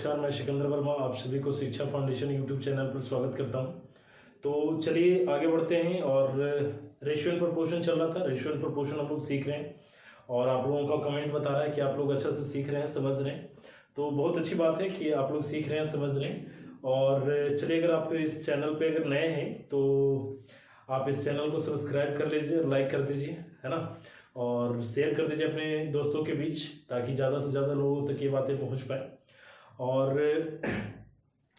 नमस्कार, मैं सिकंदर वर्मा आप सभी को शिक्षा फाउंडेशन यूट्यूब चैनल पर स्वागत करता हूं। तो चलिए आगे बढ़ते हैं। और रेशियो एंड प्रोपोर्शन चल रहा था, रेशियो एंड प्रोपोर्शन हम लोग सीख रहे हैं और आप लोगों का कमेंट बता रहा है कि आप लोग अच्छा से सीख रहे हैं, समझ रहे हैं। तो बहुत अच्छी बात है कि आप लोग सीख रहे हैं, समझ रहे हैं। और चलिए, अगर आप इस चैनल पर अगर नए हैं तो आप इस चैनल को सब्सक्राइब कर लीजिए, लाइक कर दीजिए, है ना, और शेयर कर दीजिए अपने दोस्तों के बीच, ताकि ज़्यादा से ज़्यादा लोगों तक ये बातें पहुंच पाए। और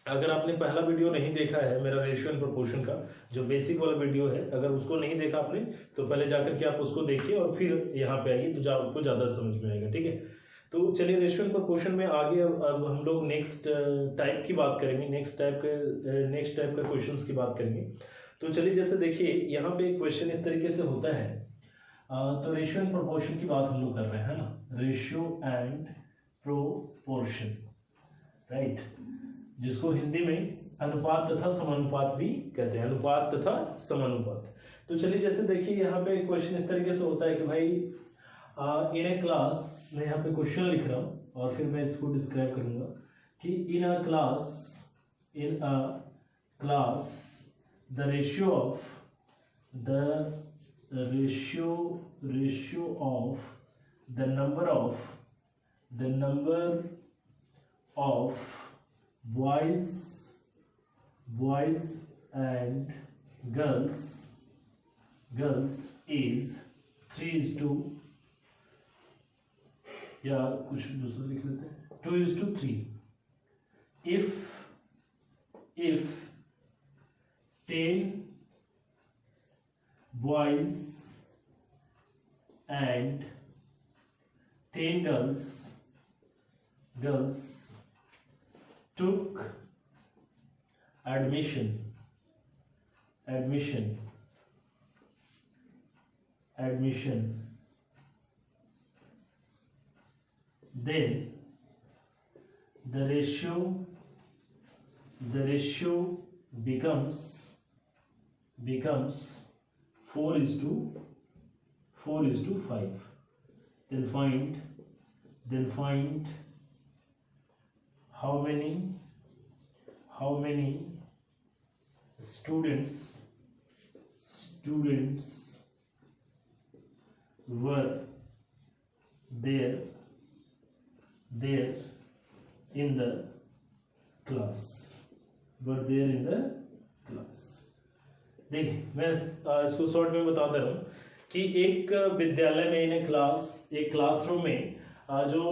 अगर आपने पहला वीडियो नहीं देखा है मेरा रेशियो एंड प्रोपोर्शन का, जो बेसिक वाला वीडियो है, अगर उसको नहीं देखा आपने तो पहले जाकर के आप उसको देखिए और फिर यहाँ पे आइए तो आपको ज़्यादा समझ में आएगा। ठीक है, तो चलिए रेशियो एंड प्रोपोर्शन में आगे अब हम लोग नेक्स्ट टाइप की बात करेंगे, नेक्स्ट टाइप का क्वेश्चन की बात करेंगे। तो चलिए, जैसे देखिए यहाँ पे एक क्वेश्चन इस तरीके से होता है। तो रेशियो एंड प्रोपोर्शन की बात हम लोग कर रहे हैं, है ना, रेशियो एंड प्रोपोर्शन, राइट, जिसको हिंदी में अनुपात तथा समानुपात भी कहते हैं, अनुपात तथा समानुपात। तो चलिए, जैसे देखिए यहाँ पे क्वेश्चन इस तरीके से होता है कि भाई इन ए क्लास, मैं यहाँ पे क्वेश्चन लिख रहा हूँ और फिर मैं इसको डिस्क्राइब करूंगा कि in a class the ratio of the number of boys and girls is 3:, या कुछ दूसरा लिख लेते हैं, 2:3। if 10 boys and 10 girls took admission, then the ratio becomes 4:5. Then find how many students were there in the class. देखिए, मैं इसको short में बता दे रहा हूँ कि एक विद्यालय में, एक क्लासरूम में जो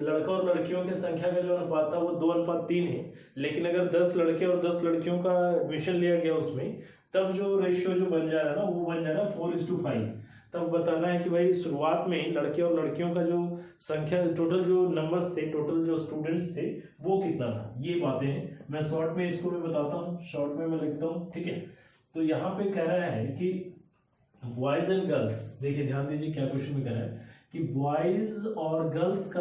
लड़का और लड़कियों की संख्या का जो अनुपात था वो 2:3 है। लेकिन अगर 10 लड़के और 10 लड़कियों का एडमिशन लिया गया उसमें, तब जो रेशियो जो बन जा रहा है ना, वो बन जा रहा है 4:5। तब बताना है कि भाई शुरुआत में लड़के और लड़कियों का जो संख्या, टोटल जो नंबर्स थे, टोटल जो स्टूडेंट्स थे, वो कितना था। ये बातें हैं, मैं शॉर्ट में इसको मैं बताता हूँ, शॉर्ट में मैं लिखता हूँ। ठीक है, तो यहाँ पे कह रहा है कि बॉयज एंड गर्ल्स, देखिए ध्यान दीजिए क्या क्वेश्चन में कह रहा है कि बॉयज और गर्ल्स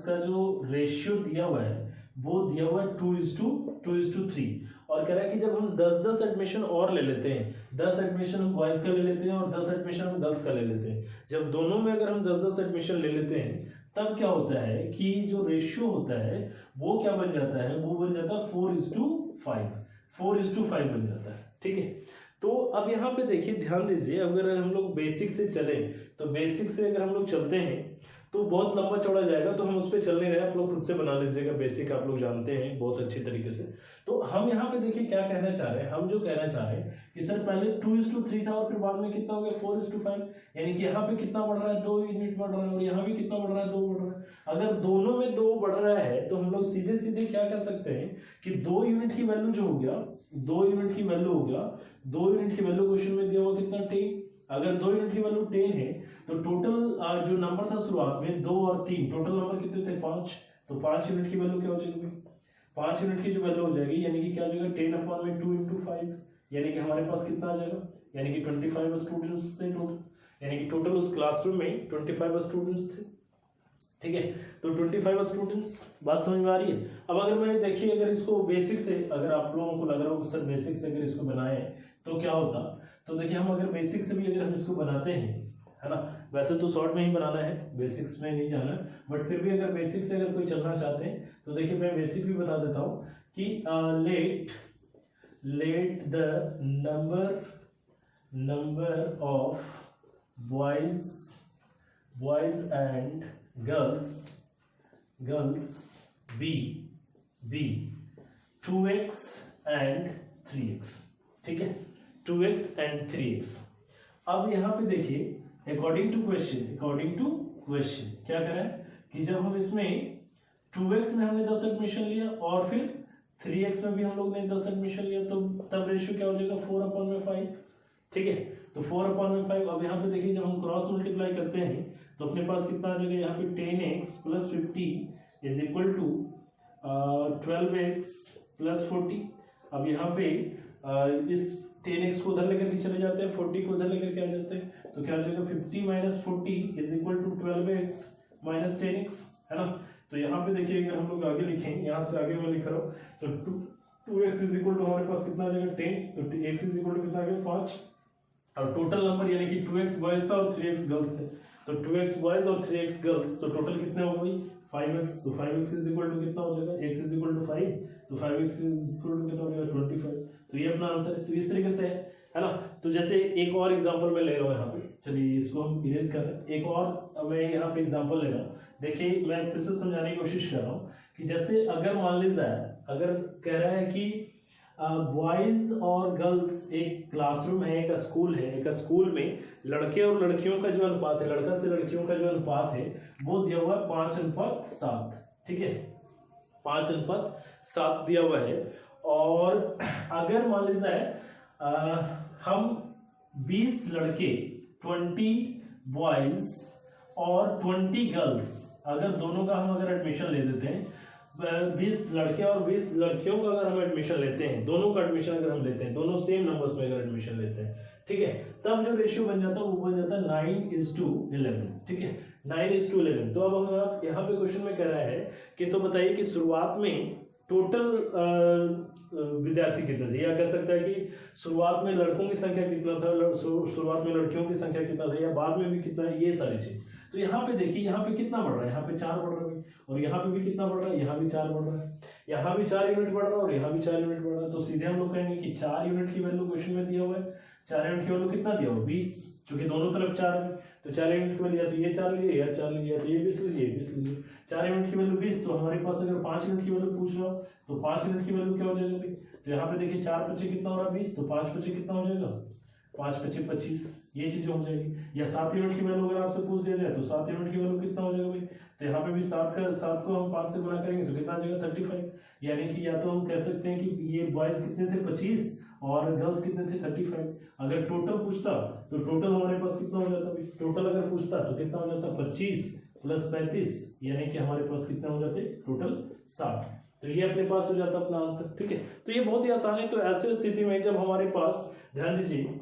का जो रेशियो दिया हुआ है वो दिया हुआ है 2:3। और कह रहा है कि जब हम 10 एडमिशन और ले लेते हैं, 10 एडमिशन हम बॉयज का ले लेते हैं और 10 एडमिशन हम गर्ल्स का ले लेते हैं, जब दोनों में अगर हम 10 एडमिशन ले लेते हैं, तब क्या होता है कि जो रेशियो होता है वो क्या बन जाता है, वो बन जाता है 4:5 बन जाता है। ठीक है, तो अब यहाँ पे देखिए, ध्यान दीजिए, अगर हम लोग बेसिक से चले तो बेसिक से अगर हम लोग चलते हैं तो बहुत लंबा चौड़ा जाएगा, तो हम उस पर चल नहीं रहे, आप लोग खुद से बना लीजिएगा। बेसिक आप लोग जानते हैं बहुत अच्छी तरीके से। तो हम यहाँ पे देखिए क्या कहना चाह रहे हैं, हम जो कहना चाह रहे हैं कि सर पहले 2:3 था और फिर बाद में कितना हो गया 4:5, यानी कि यहाँ पे कितना बढ़ रहा है, 2 यूनिट बढ़ रहा है, और यहाँ भी कितना बढ़ रहा है, 2 बढ़ रहा है। अगर दोनों में 2 बढ़ रहा है तो हम लोग सीधे क्या कर सकते हैं कि 2 यूनिट की वैल्यू जो हो गया, 2 यूनिट की वैल्यू क्वेश्चन में दिया हुआ कितना, 10। अगर 2 यूनिट की वैल्यू 10 है तो टोटल जो नंबर था शुरुआत में 2 और 3, टोटल नंबर कितने थे, 5। तो 5 यूनिट की वैल्यू क्या हो जाएगी, 5 यूनिट की जो वैल्यू हो जाएगी, यानी कि क्या हो जाएगा 10/2 × 5, यानी कि हमारे पास कितना आ जाएगा, यानी कि 25 स्टूडेंट्स थे टोटल, यानी कि टोटल उस क्लासरूम में 25 स्टूडेंट्स थे। ठीक है, तो 25 स्टूडेंट्स, बात समझ में आ रही है। अब अगर मैं देखिए, अगर इसको बेसिक से, अगर आप लोगों को लग रहा हो सर बेसिक से अगर इसको बनाए तो क्या होता, तो देखिए हम अगर बेसिक से भी अगर हम इसको बनाते हैं है ना। वैसे तो शॉर्ट में ही बनाना है, बेसिक्स में नहीं जाना, बट फिर भी अगर बेसिक से अगर कोई चलना चाहते हैं तो देखिए मैं बेसिक भी बता देता हूँ कि let the number of boys and girls be 2x and 3x, ठीक है, 2x एंड 3x। अब यहाँ पे देखिए अकॉर्डिंग टू क्वेश्चन क्या करा है कि जब हम इसमें 2x में हमने 10 एडमिशन लिया और फिर 3x में भी हम लोग ने 10 एडमिशन लिया, तो तब रेशियो क्या हो जाएगा 4/5, ठीक है। तो 4/5। अब यहाँ पे देखिए जब हम क्रॉस मल्टीप्लाई करते हैं तो अपने पास कितना आ जाएगा, यहाँ पे 10x + 50 is equal to 12x + 40। अब यहाँ पे इस 10x को उधर लेकर के चले जाते हैं, 40 को उधर लेकर के आ जाते हैं, तो क्या हो जाएगा 50 - 40 is equal to 12x - 10x, है ना। तो यहाँ पे देखिए अगर हम लोग आगे लिखें, यहाँ से आगे मैं लिख रहा हूँ, तो 2x इज इक्वल टू हमारे पास कितना आ जाएगा 10, तो x इज इक्वल टू कितना आ गया 5, और टोटल नंबर यानी कि 2x बॉयज था और 3x गर्ल्स थे, तो 2x बॉयज और 3x गर्ल्स, तो टोटल कितने हो गई 5x, तो 5x इज इक्वल टू कितना हो जाएगा, x इज इक्वल टू 5, तो 5x इज इक्वल टू कितना हो जाएगा 25, तो ये अपना आंसर है। तो इस तरीके से है ना। तो जैसे एक और एग्जांपल मैं ले रहा हूँ यहाँ पे, चलिए इसको हम इरेज कर रहे हैं, एक और मैं यहाँ पे एग्जांपल ले रहा हूँ। देखिए मैं फिर से समझाने की कोशिश कर रहा हूँ कि जैसे अगर मान लीजिए अगर कह रहा है कि बॉयज और गर्ल्स एक क्लासरूम है, एक स्कूल है, एक स्कूल में लड़के और लड़कियों का जो अनुपात है, लड़का से लड़कियों का जो अनुपात है वो दिया हुआ है 5:7, ठीक है, 5:7 दिया हुआ है। और अगर मान लीजिए हम 20 लड़के 20 बॉयज और 20 गर्ल्स, अगर दोनों का हम अगर एडमिशन ले देते हैं, 20 लड़के और 20 लड़कियों का अगर हम एडमिशन लेते हैं, दोनों का एडमिशन अगर हम लेते हैं, दोनों सेम नंबर्स में अगर एडमिशन लेते हैं, ठीक है, तब जो रेशियो बन जाता है वो बन जाता है 9:11, ठीक है, 9:11। तो अब हम यहाँ पे क्वेश्चन में कह रहा है कि तो बताइए कि शुरुआत में टोटल विद्यार्थी कितने थे, या कह सकता है कि शुरुआत में लड़कों की संख्या कितना था, शुरुआत में लड़कियों की संख्या कितना था, या बाद में भी कितना है, ये सारी चीज। तो यहाँ पे देखिए यहाँ पे कितना बढ़ रहा है, यहाँ पे 4 बढ़ रहा है, और यहाँ पे भी कितना बढ़ रहा है, यहाँ भी 4 बढ़ रहा है, यहाँ भी 4 यूनिट बढ़ रहा है और यहाँ भी 4 यूनिट बढ़ रहा है। तो सीधे हम लोग कहेंगे कि 4 यूनिट की वैल्यू क्वेश्चन में दिया हुआ है, 4 यूनिट की वैल्यू कितना दिया हुआ 20, चूंकि दोनों तरफ 4 है, तो 4 यूनिट की वैल्यू या तो ये 4 लीजिए या 4 लीजिए, तो ये 20 लीजिए, 20 लीजिए, 4 यूनिट की वैल्यू 20। तो हमारे पास अगर 5 यूनिट की वैल्यू पूछ रहा हो तो 5 यूनिट की वैल्यू क्या हो जाएगा, तो यहाँ पे देखिए 4 × 5 कितना हो रहा है 20, तो 5 × 5 कितना हो जाएगा 5 × 5 25, ये चीजें हो जाएगी। या 7 यूनिट की वैल्यू अगर आपसे पूछ दिया जाए तो 7 यूनिट की वैल्यू कितना हो जाएगा भाई, तो यहाँ पे भी 7 को हम 5 से गुणा करेंगे तो कितना आ जाएगा 35, यानी कि या तो हम कह सकते हैं कि ये बॉयज कितने थे 25 और गर्ल्स कितने थे 35। अगर टोटल पूछता तो टोटल हमारे पास कितना हो जाता भाई, टोटल अगर पूछता तो कितना हो जाता 25 + 35, यानी कि हमारे पास कितना हो जाते टोटल 60। तो ये अपने पास हो जाता अपना आंसर, ठीक है। तो ये बहुत ही आसान है। तो ऐसे स्थिति में जब हमारे पास, ध्यान दीजिए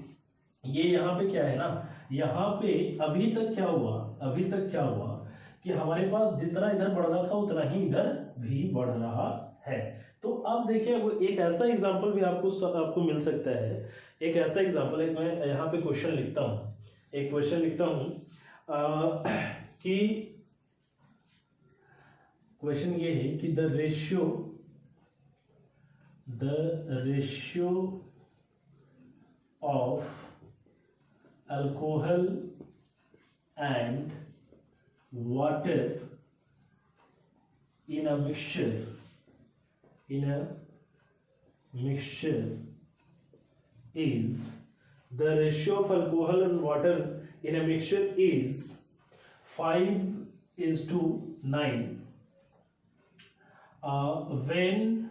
ये यहाँ पे क्या है ना, यहाँ पे अभी तक क्या हुआ कि हमारे पास जितना इधर बढ़ रहा था उतना ही इधर भी बढ़ रहा है। तो अब देखिए एक ऐसा एग्जांपल भी आपको मिल सकता है, एक ऐसा एग्जांपल है, मैं यहाँ पे क्वेश्चन लिखता हूँ, एक क्वेश्चन लिखता हूँ कि क्वेश्चन ये है कि the ratio of alcohol and water in a mixture is, the ratio of alcohol and water in a mixture is 5:9 when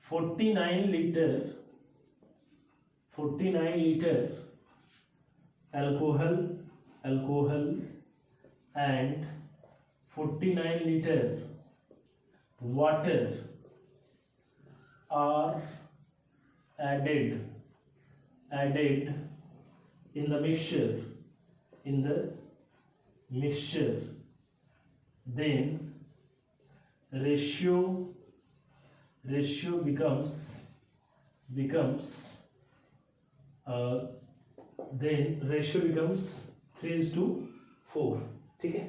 49 liter alcohol and 49 liter water are added in the mixture, then ratio becomes then ratio becomes 3:4, ठीक है.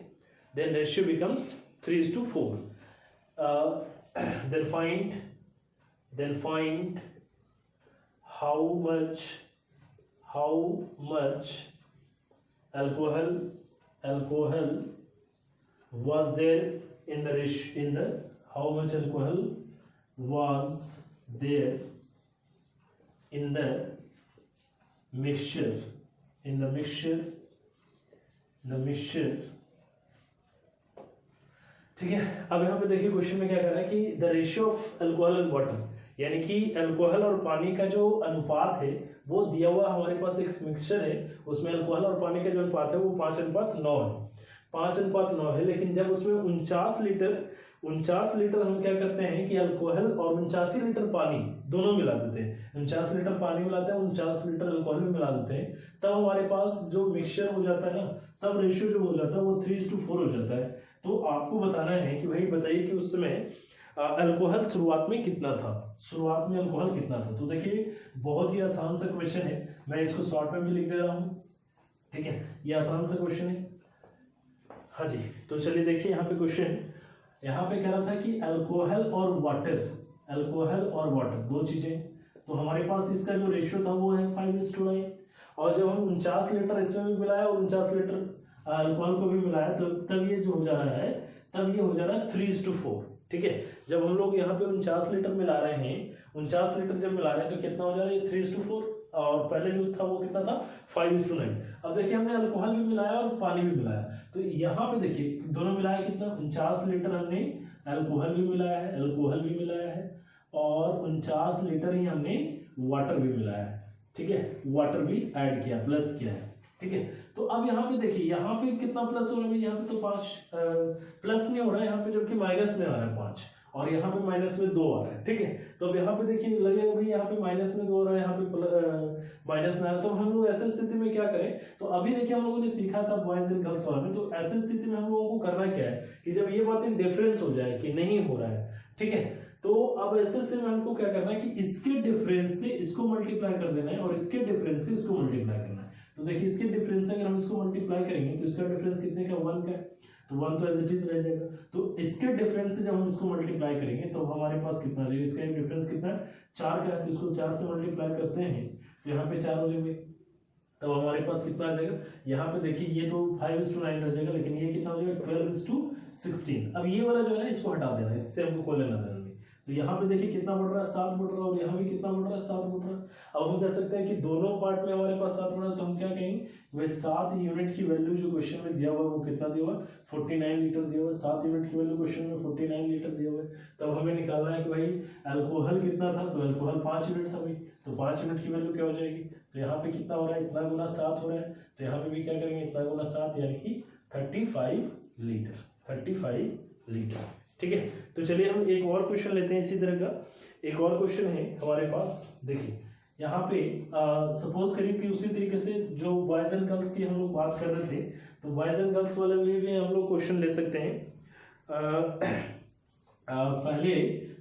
Then ratio becomes 3:4. Then find how much alcohol was there in the how much alcohol was there in the mixture ठीक है. अब यहाँ पे देखिए question में क्या कर रहा है कि the ratio of alcohol and water, यानी कि अल्कोहल और पानी का जो अनुपात है वो दिया हुआ हमारे पास एक मिक्सचर है, उसमें अल्कोहल और पानी का जो अनुपात है वो 5:9 है. 5:9 है, लेकिन जब उसमें 49 लीटर हम क्या करते हैं कि अल्कोहल और 89 लीटर पानी दोनों मिला देते हैं. 49 लीटर पानी मिलाते हैं, 49 लीटर अल्कोहल भी मिला देते हैं, तब हमारे पास जो मिक्सचर हो जाता है ना, तब रेशियो जो हो जाता है वो 3:4 हो जाता है. तो आपको बताना है कि भाई बताइए कि उस समय अल्कोहल शुरुआत में कितना था. तो देखिए बहुत ही आसान सा क्वेश्चन है, मैं इसको शॉर्ट में भी लिख दे रहा हूँ, ठीक है. ये आसान सा क्वेश्चन है. हाँ जी, तो चलिए देखिए यहाँ पे क्वेश्चन, यहाँ पे कह रहा था कि अल्कोहल और वाटर दो चीजें, तो हमारे पास इसका जो रेशियो था वो है 5:9. और जब हम 49 लीटर इसमें भी मिलाया और 49 लीटर अल्कोहल को भी मिलाया, तो तब ये जो हो जा रहा है, तब ये हो जा रहा है 3:4, ठीक है. जब हम लोग यहाँ पे 49 लीटर मिला रहे हैं, 49 लीटर जब मिला रहे हैं तो कितना हो जा रहा है 3:4, और पहले जो था वो कितना था 5:9. अब देखिए हमने अल्कोहल भी मिलाया और पानी भी मिलाया, तो यहाँ पे देखिए दोनों मिलाया कितना, 49 लीटर हमने अल्कोहल भी मिलाया है और 49 लीटर ही हमने वाटर भी मिलाया है, ठीक है. वाटर भी ऐड किया, प्लस किया है, ठीक है. तो अब यहाँ पे देखिए, यहाँ पे कितना प्लस हो रहा है, यहाँ पे तो 5 प्लस नहीं हो रहा है यहाँ पे, जबकि माइनस में आ रहा है 5, और यहाँ पे माइनस में 2 आ रहा है, ठीक है. तो अब यहाँ पे देखिए लगेगा भाई यहाँ पे माइनस में 2 आ रहा है, यहाँ पे माइनस में आ रहा है, तो हम लोग ऐसे स्थिति में क्या करें. तो अभी देखिए हम लोगों ने सीखा था बॉयज एंड गर्ल्स वाला में, तो ऐसे स्थिति में हम लोगों को करना क्या है कि जब ये बातें डिफरेंस हो जाए कि नहीं हो रहा है, ठीक है, तो अब ऐसे स्थिति में हमको क्या करना है कि इसके डिफरेंस से इसको मल्टीप्लाई कर देना है और इसके डिफरेंस से इसको मल्टीप्लाई करना है. तो देखिए इसके डिफरेंस से अगर हम इसको मल्टीप्लाई करेंगे तो इसका डिफरेंस कितने का 1 का है, तो 1 तो एज इट इज रह जाएगा. तो इसके डिफरेंस से जब हम इसको मल्टीप्लाई करेंगे तो हमारे पास कितना आ जाएगा, इसका डिफरेंस कितना है 4 का है, तो इसको 4 से मल्टीप्लाई करते हैं तो यहाँ पे 4 हो जाएंगे, तब हमारे पास कितना आ जाएगा. यहाँ पे देखिए ये तो 5:9 रह जाएगा, लेकिन ये कितना हो जाएगा 12:16. अब ये वाला जो है ना इसको हटा देना, इससे हमको कोई लेना देना नहीं. तो यहाँ पे देखिए कितना बढ़ रहा है 7 बढ़ रहा है, और यहाँ भी कितना बढ़ रहा है 7 बढ़ रहा है. अब हम कह सकते हैं कि दोनों पार्ट में हमारे पास 7 बढ़ रहा है, तो हम क्या कहेंगे वह 7 यूनिट की वैल्यू जो क्वेश्चन में दिया हुआ है वो कितना दिया हुआ है 49 लीटर दिया हुआ है. 7 यूनिट की वैल्यू क्वेश्चन में 49 लीटर दिया हुआ है. तब हमें निकालना है कि भाई अल्कोहल कितना था, तो अल्कोहल 5 यूनिट था भाई, तो 5 यूनिट की वैल्यू क्या हो जाएगी. तो यहाँ पे कितना हो रहा है, इतना गुना 7 हो रहा है, तो यहाँ पे भी क्या करेंगे इतना गुना 7, यानी कि 35 लीटर, ठीक है. तो चलिए हम एक और क्वेश्चन लेते हैं. इसी तरह का एक और क्वेश्चन है हमारे पास. देखिए यहाँ पे सपोज करिए कि उसी तरीके से जो बॉयज एंड गर्ल्स की हम लोग बात कर रहे थे, तो बॉयज एंड गर्ल्स वाले भी हम लोग क्वेश्चन ले सकते हैं. पहले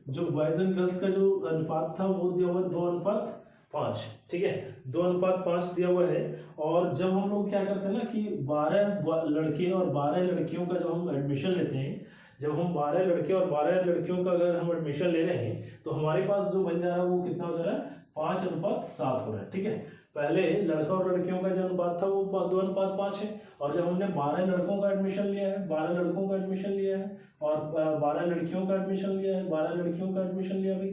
जो बॉयज एंड गर्ल्स का जो अनुपात था वो दिया हुआ 2:5, ठीक है, 2:5 दिया हुआ है. और जब हम लोग क्या करते हैं ना कि 12 लड़के और 12 लड़कियों का जब हम एडमिशन लेते हैं, जब हम 12 लड़के और 12 लड़कियों का अगर हम एडमिशन ले रहे हैं, तो हमारे पास जो बन जा रहा है वो कितना हो जा रहा है 5:7 हो रहा है, ठीक है. पहले लड़का और लड़कियों का जो अनुपात था वो 2:5 है, और जब हमने 12 लड़कों का एडमिशन लिया है, 12 लड़कों का एडमिशन लिया है और 12 लड़कियों का एडमिशन लिया है, 12 लड़कियों का एडमिशन लिया भाई,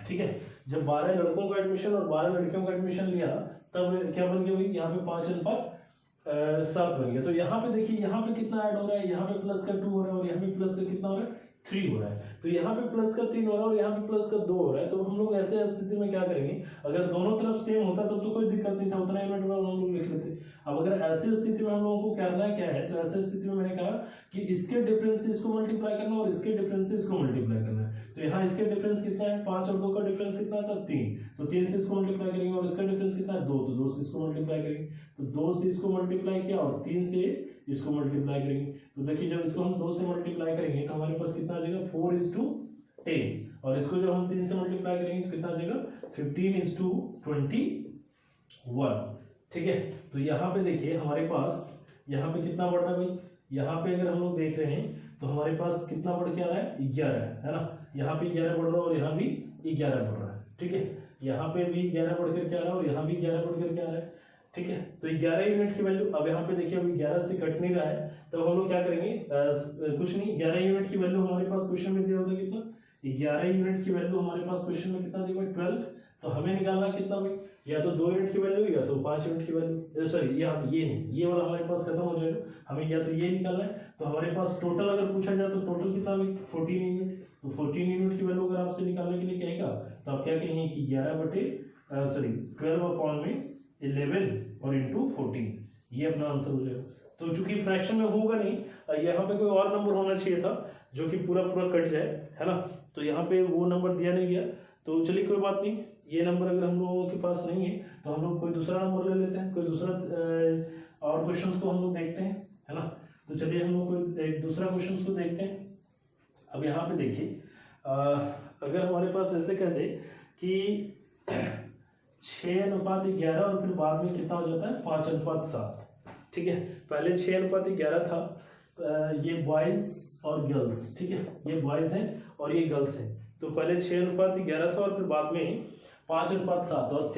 ठीक है. जब 12 लड़कों का एडमिशन और 12 लड़कियों का एडमिशन लिया, तब क्या बन गया भाई यहाँ पे 5:7 बन गया. तो यहाँ पे देखिए यहाँ पे कितना ऐड हो रहा है, यहाँ पे प्लस का 2 हो रहा है और यहाँ पे प्लस का कितना हो रहा है 3 हो रहा है. तो यहाँ पे प्लस का 3 हो रहा है और यहाँ पे प्लस का 2 हो रहा है. तो हम लोग ऐसे स्थिति में क्या करेंगे, अगर दोनों तरफ सेम होता तब तो कोई दिक्कत नहीं था, उतना यूनिट में हम लोग लिख लेते. अब अगर ऐसी स्थिति में हम लोगों को करना क्या है, तो ऐसे स्थिति में मैंने कहा कि इसके डिफरेंस से इसको मल्टीप्लाई करना और इसके डिफरेंस से इसको मल्टीप्लाई करना है. तो यहाँ इसके डिफरेंस कितना है 5 और 2 का डिफरेंस कितना था 3, तो 3 से इसको मल्टीप्लाई करेंगे, और इसका डिफरेंस कितना है 2, तो 2 से इसको मल्टीप्लाई करेंगे. तो 2 से इसको मल्टीप्लाई किया और 3 से इसको मल्टीप्लाई करेंगे. तो देखिए जब इसको हम 2 से मल्टीप्लाई करेंगे तो हमारे पास कितना आ जाएगा 4:10, और इसको जब हम 3 से मल्टीप्लाई करेंगे तो कितना आ जाएगा 15:21, ठीक है। तो यहाँ पे देखिए हमारे पास यहाँ पे कितना बढ़ रहा है भाई, यहाँ पे अगर हम लोग देख रहे हैं तो हमारे पास कितना बढ़ के आ रहा है, 11 है ना। यहाँ पे 11 बढ़ रहा है और यहाँ भी 11 बढ़ रहा है, ठीक है। यहाँ पे भी 11 बढ़ करके आ रहा है और यहाँ भी 11 बढ़ करके आ रहा है, ठीक है। तो 11 यूनिट की वैल्यू, अब यहाँ पे देखिए अभी 11 से कट नहीं रहा है, तब हम लोग क्या करेंगे, कुछ नहीं, 11 यूनिट की वैल्यू हमारे पास क्वेश्चन में दिया होता है कितना, 11 यूनिट की वैल्यू हमारे पास क्वेश्चन में कितना दिया, 12। तो हमें निकालना कितना भाई, या तो 2 यूनिट की वैल्यू या तो 5 यूनिट की वैल्यू, सॉरी ये नहीं, ये वाला हमारे पास खत्म हो जाएगा, हमें या तो ये निकालना है। तो हमारे पास टोटल अगर पूछा जाए तो टोटल कितना भाई, 14 यूनिट। तो 14 यूनिट की वैल्यू अगर आपसे निकालने के लिए कहेगा तो आप क्या कहेंगे कि 12 अपॉन में 11 और इंटू 14, ये अपना आंसर हो जाएगा। तो चूंकि फ्रैक्शन में होगा नहीं, यहाँ पे कोई और नंबर होना चाहिए था जो कि पूरा पूरा कट जाए, है ना। तो यहाँ पे वो नंबर दिया नहीं गया, तो चलिए कोई बात नहीं, ये नंबर अगर हम लोगों के पास नहीं है तो हम लोग कोई दूसरा नंबर ले लेते हैं, कोई दूसरा और क्वेश्चंस को हम लोग देखते हैं, है ना। तो चलिए हम लोग कोई एक दूसरा क्वेश्चंस को देखते हैं। अब यहाँ पे देखिए अगर हमारे पास ऐसे कह दे कि 6:11 और फिर बाद में कितना हो जाता है, 5:7, ठीक है। पहले 6:11 था, ये बॉयज और गर्ल्स, ठीक है, ये बॉयज हैं और ये गर्ल्स हैं। तो पहले 6:11 था और फिर बाद में 5:7, और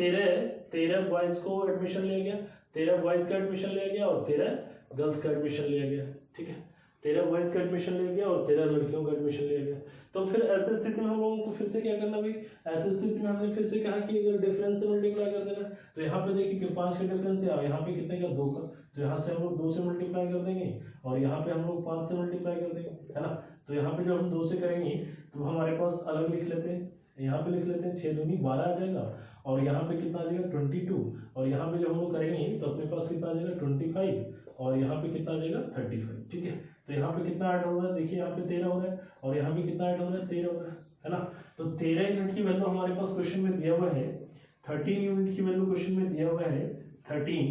13 बॉयज को एडमिशन लिया गया, 13 बॉयज का एडमिशन लिया गया और 13 गर्ल्स का एडमिशन लिया गया, ठीक है। 13 बॉयज का एडमिशन लिया गया और 13 लड़कियों का एडमिशन लिया गया। तो फिर ऐसे स्थिति में हम लोगों को फिर से क्या करना भाई, ऐसे स्थिति में हमने फिर से कहा कि अगर डिफरेंस से मल्टीप्लाई कर देना, तो यहाँ पे देखिए कि 5 का डिफरेंस है, यहाँ पे कितने का, 2 का, तो यहाँ से हम लोग 2 से मल्टीप्लाई कर देंगे और यहाँ पे हम लोग 5 से मल्टीप्लाई कर देंगे, है ना। तो यहाँ पे जब हम 2 से करेंगे तो हमारे पास अलग लिख लेते हैं, यहाँ पे लिख लेते हैं 6 दूनी 12 आ जाएगा, और यहाँ पे कितना आ जाएगा 22, और यहाँ पे जब हम लोग करेंगे तो अपने पास कितना आ जाएगा 25, और यहाँ पे कितना आ जाएगा 35, ठीक है। तो यहाँ पे कितना ऐड हो रहा है, देखिए यहाँ पे 13 हो रहा है और यहाँ भी कितना ऐड हो रहा है, 13 हो रहा है ना। तो 13 यूनिट की वैल्यू हमारे पास क्वेश्चन में दिया हुआ है, 13 यूनिट की वैल्यू क्वेश्चन में दिया हुआ है 13,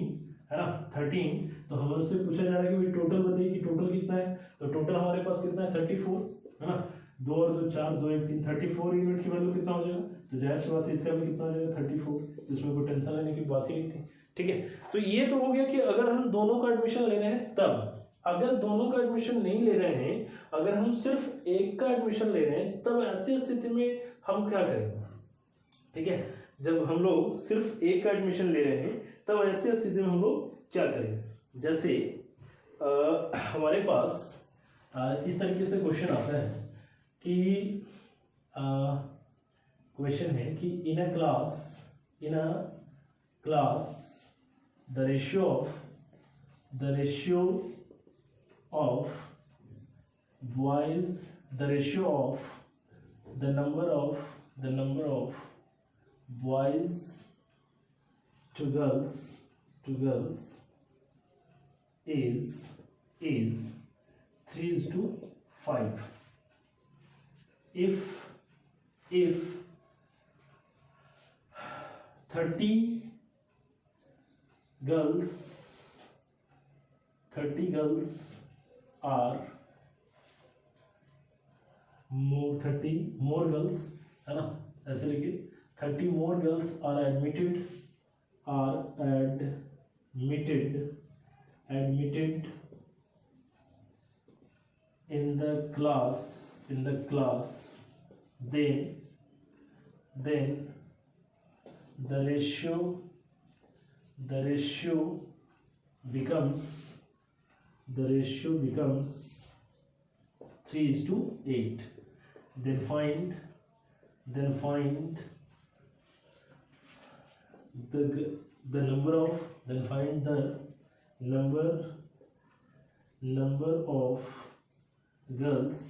है ना, 13। तो हमसे पूछा जा रहा है कि भाई टोटल बताइए कि टोटल कितना है, तो टोटल हमारे पास कितना है 34, है ना। 2 और 2 4, 2 1 3, 34 यूनिट की वैल्यू कितना हो जाएगा, तो जाहिर सी बात है इसका भी कितना हो जाएगा 34, इसमें कोई टेंशन लेने की बात ही नहीं थी, ठीक है। तो ये तो हो गया कि अगर हम दोनों का एडमिशन ले रहे हैं तब, अगर दोनों का एडमिशन नहीं ले रहे हैं, अगर हम सिर्फ एक का एडमिशन ले रहे हैं, तब ऐसी स्थिति में हम क्या करेंगे, ठीक है। जब हम लोग सिर्फ एक का एडमिशन ले रहे हैं तब ऐसी स्थिति में हम लोग क्या करेंगे, जैसे हमारे पास इस तरीके से क्वेश्चन आता है कि क्वेश्चन है कि in a class the ratio of boys, the ratio of the number of boys to girls is 3:5. If 30 girls are 30 more girls, है ना, ऐसे लिखिए 30 more girls are admitted in the class, then the ratio becomes 3:8. Then find the number of girls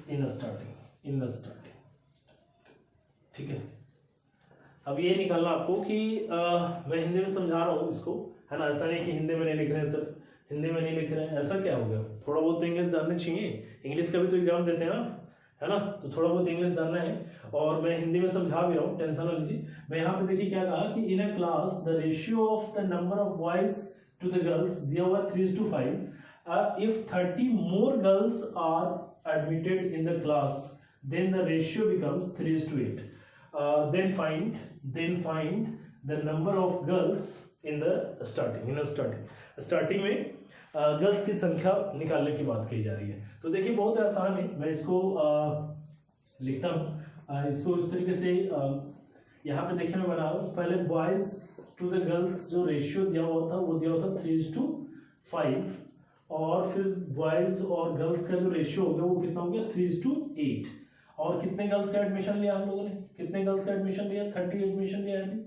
in a starting, ठीक है। अब ये निकालना आपको कि मैं हिंदी में समझा रहा हूँ इसको, है ना, ऐसा नहीं कि हिंदी में नहीं लिख रहे हैं सर, हिंदी में नहीं लिख रहे हैं, ऐसा क्या हो गया, थोड़ा बहुत तो इंग्लिश जानने चाहिए, इंग्लिश का भी तो एग्जाम देते हैं ना, है ना, तो थोड़ा बहुत इंग्लिश जानना है, और मैं हिंदी में समझा भी रहा हूँ, टेंशन ना लीजिए। मैं यहाँ पे देखिए क्या कहा कि in a class the ratio of the number of boys to the girls दिया हुआ 3:5, if 30 more girls are admitted in the class then the ratio becomes 3:8. Then find the number of girls in the starting में girls की संख्या निकालने की बात कही जा रही है। तो देखिए बहुत आसान है, मैं इसको लिखता हूँ, इसको इस तरीके से यहाँ पे देखिए मैं बना रहा हूँ। पहले बॉयज टू द गर्ल्स जो रेशियो दिया हुआ था वो दिया हुआ था 3:5, और फिर बॉयज और गर्ल्स का जो रेशियो हो गया वो कितना हो गया 3:8। और कितने गर्ल्स का एडमिशन लिया हम लोगों ने, कितने गर्ल्स का एडमिशन लिया, 30 एडमिशन लिया है।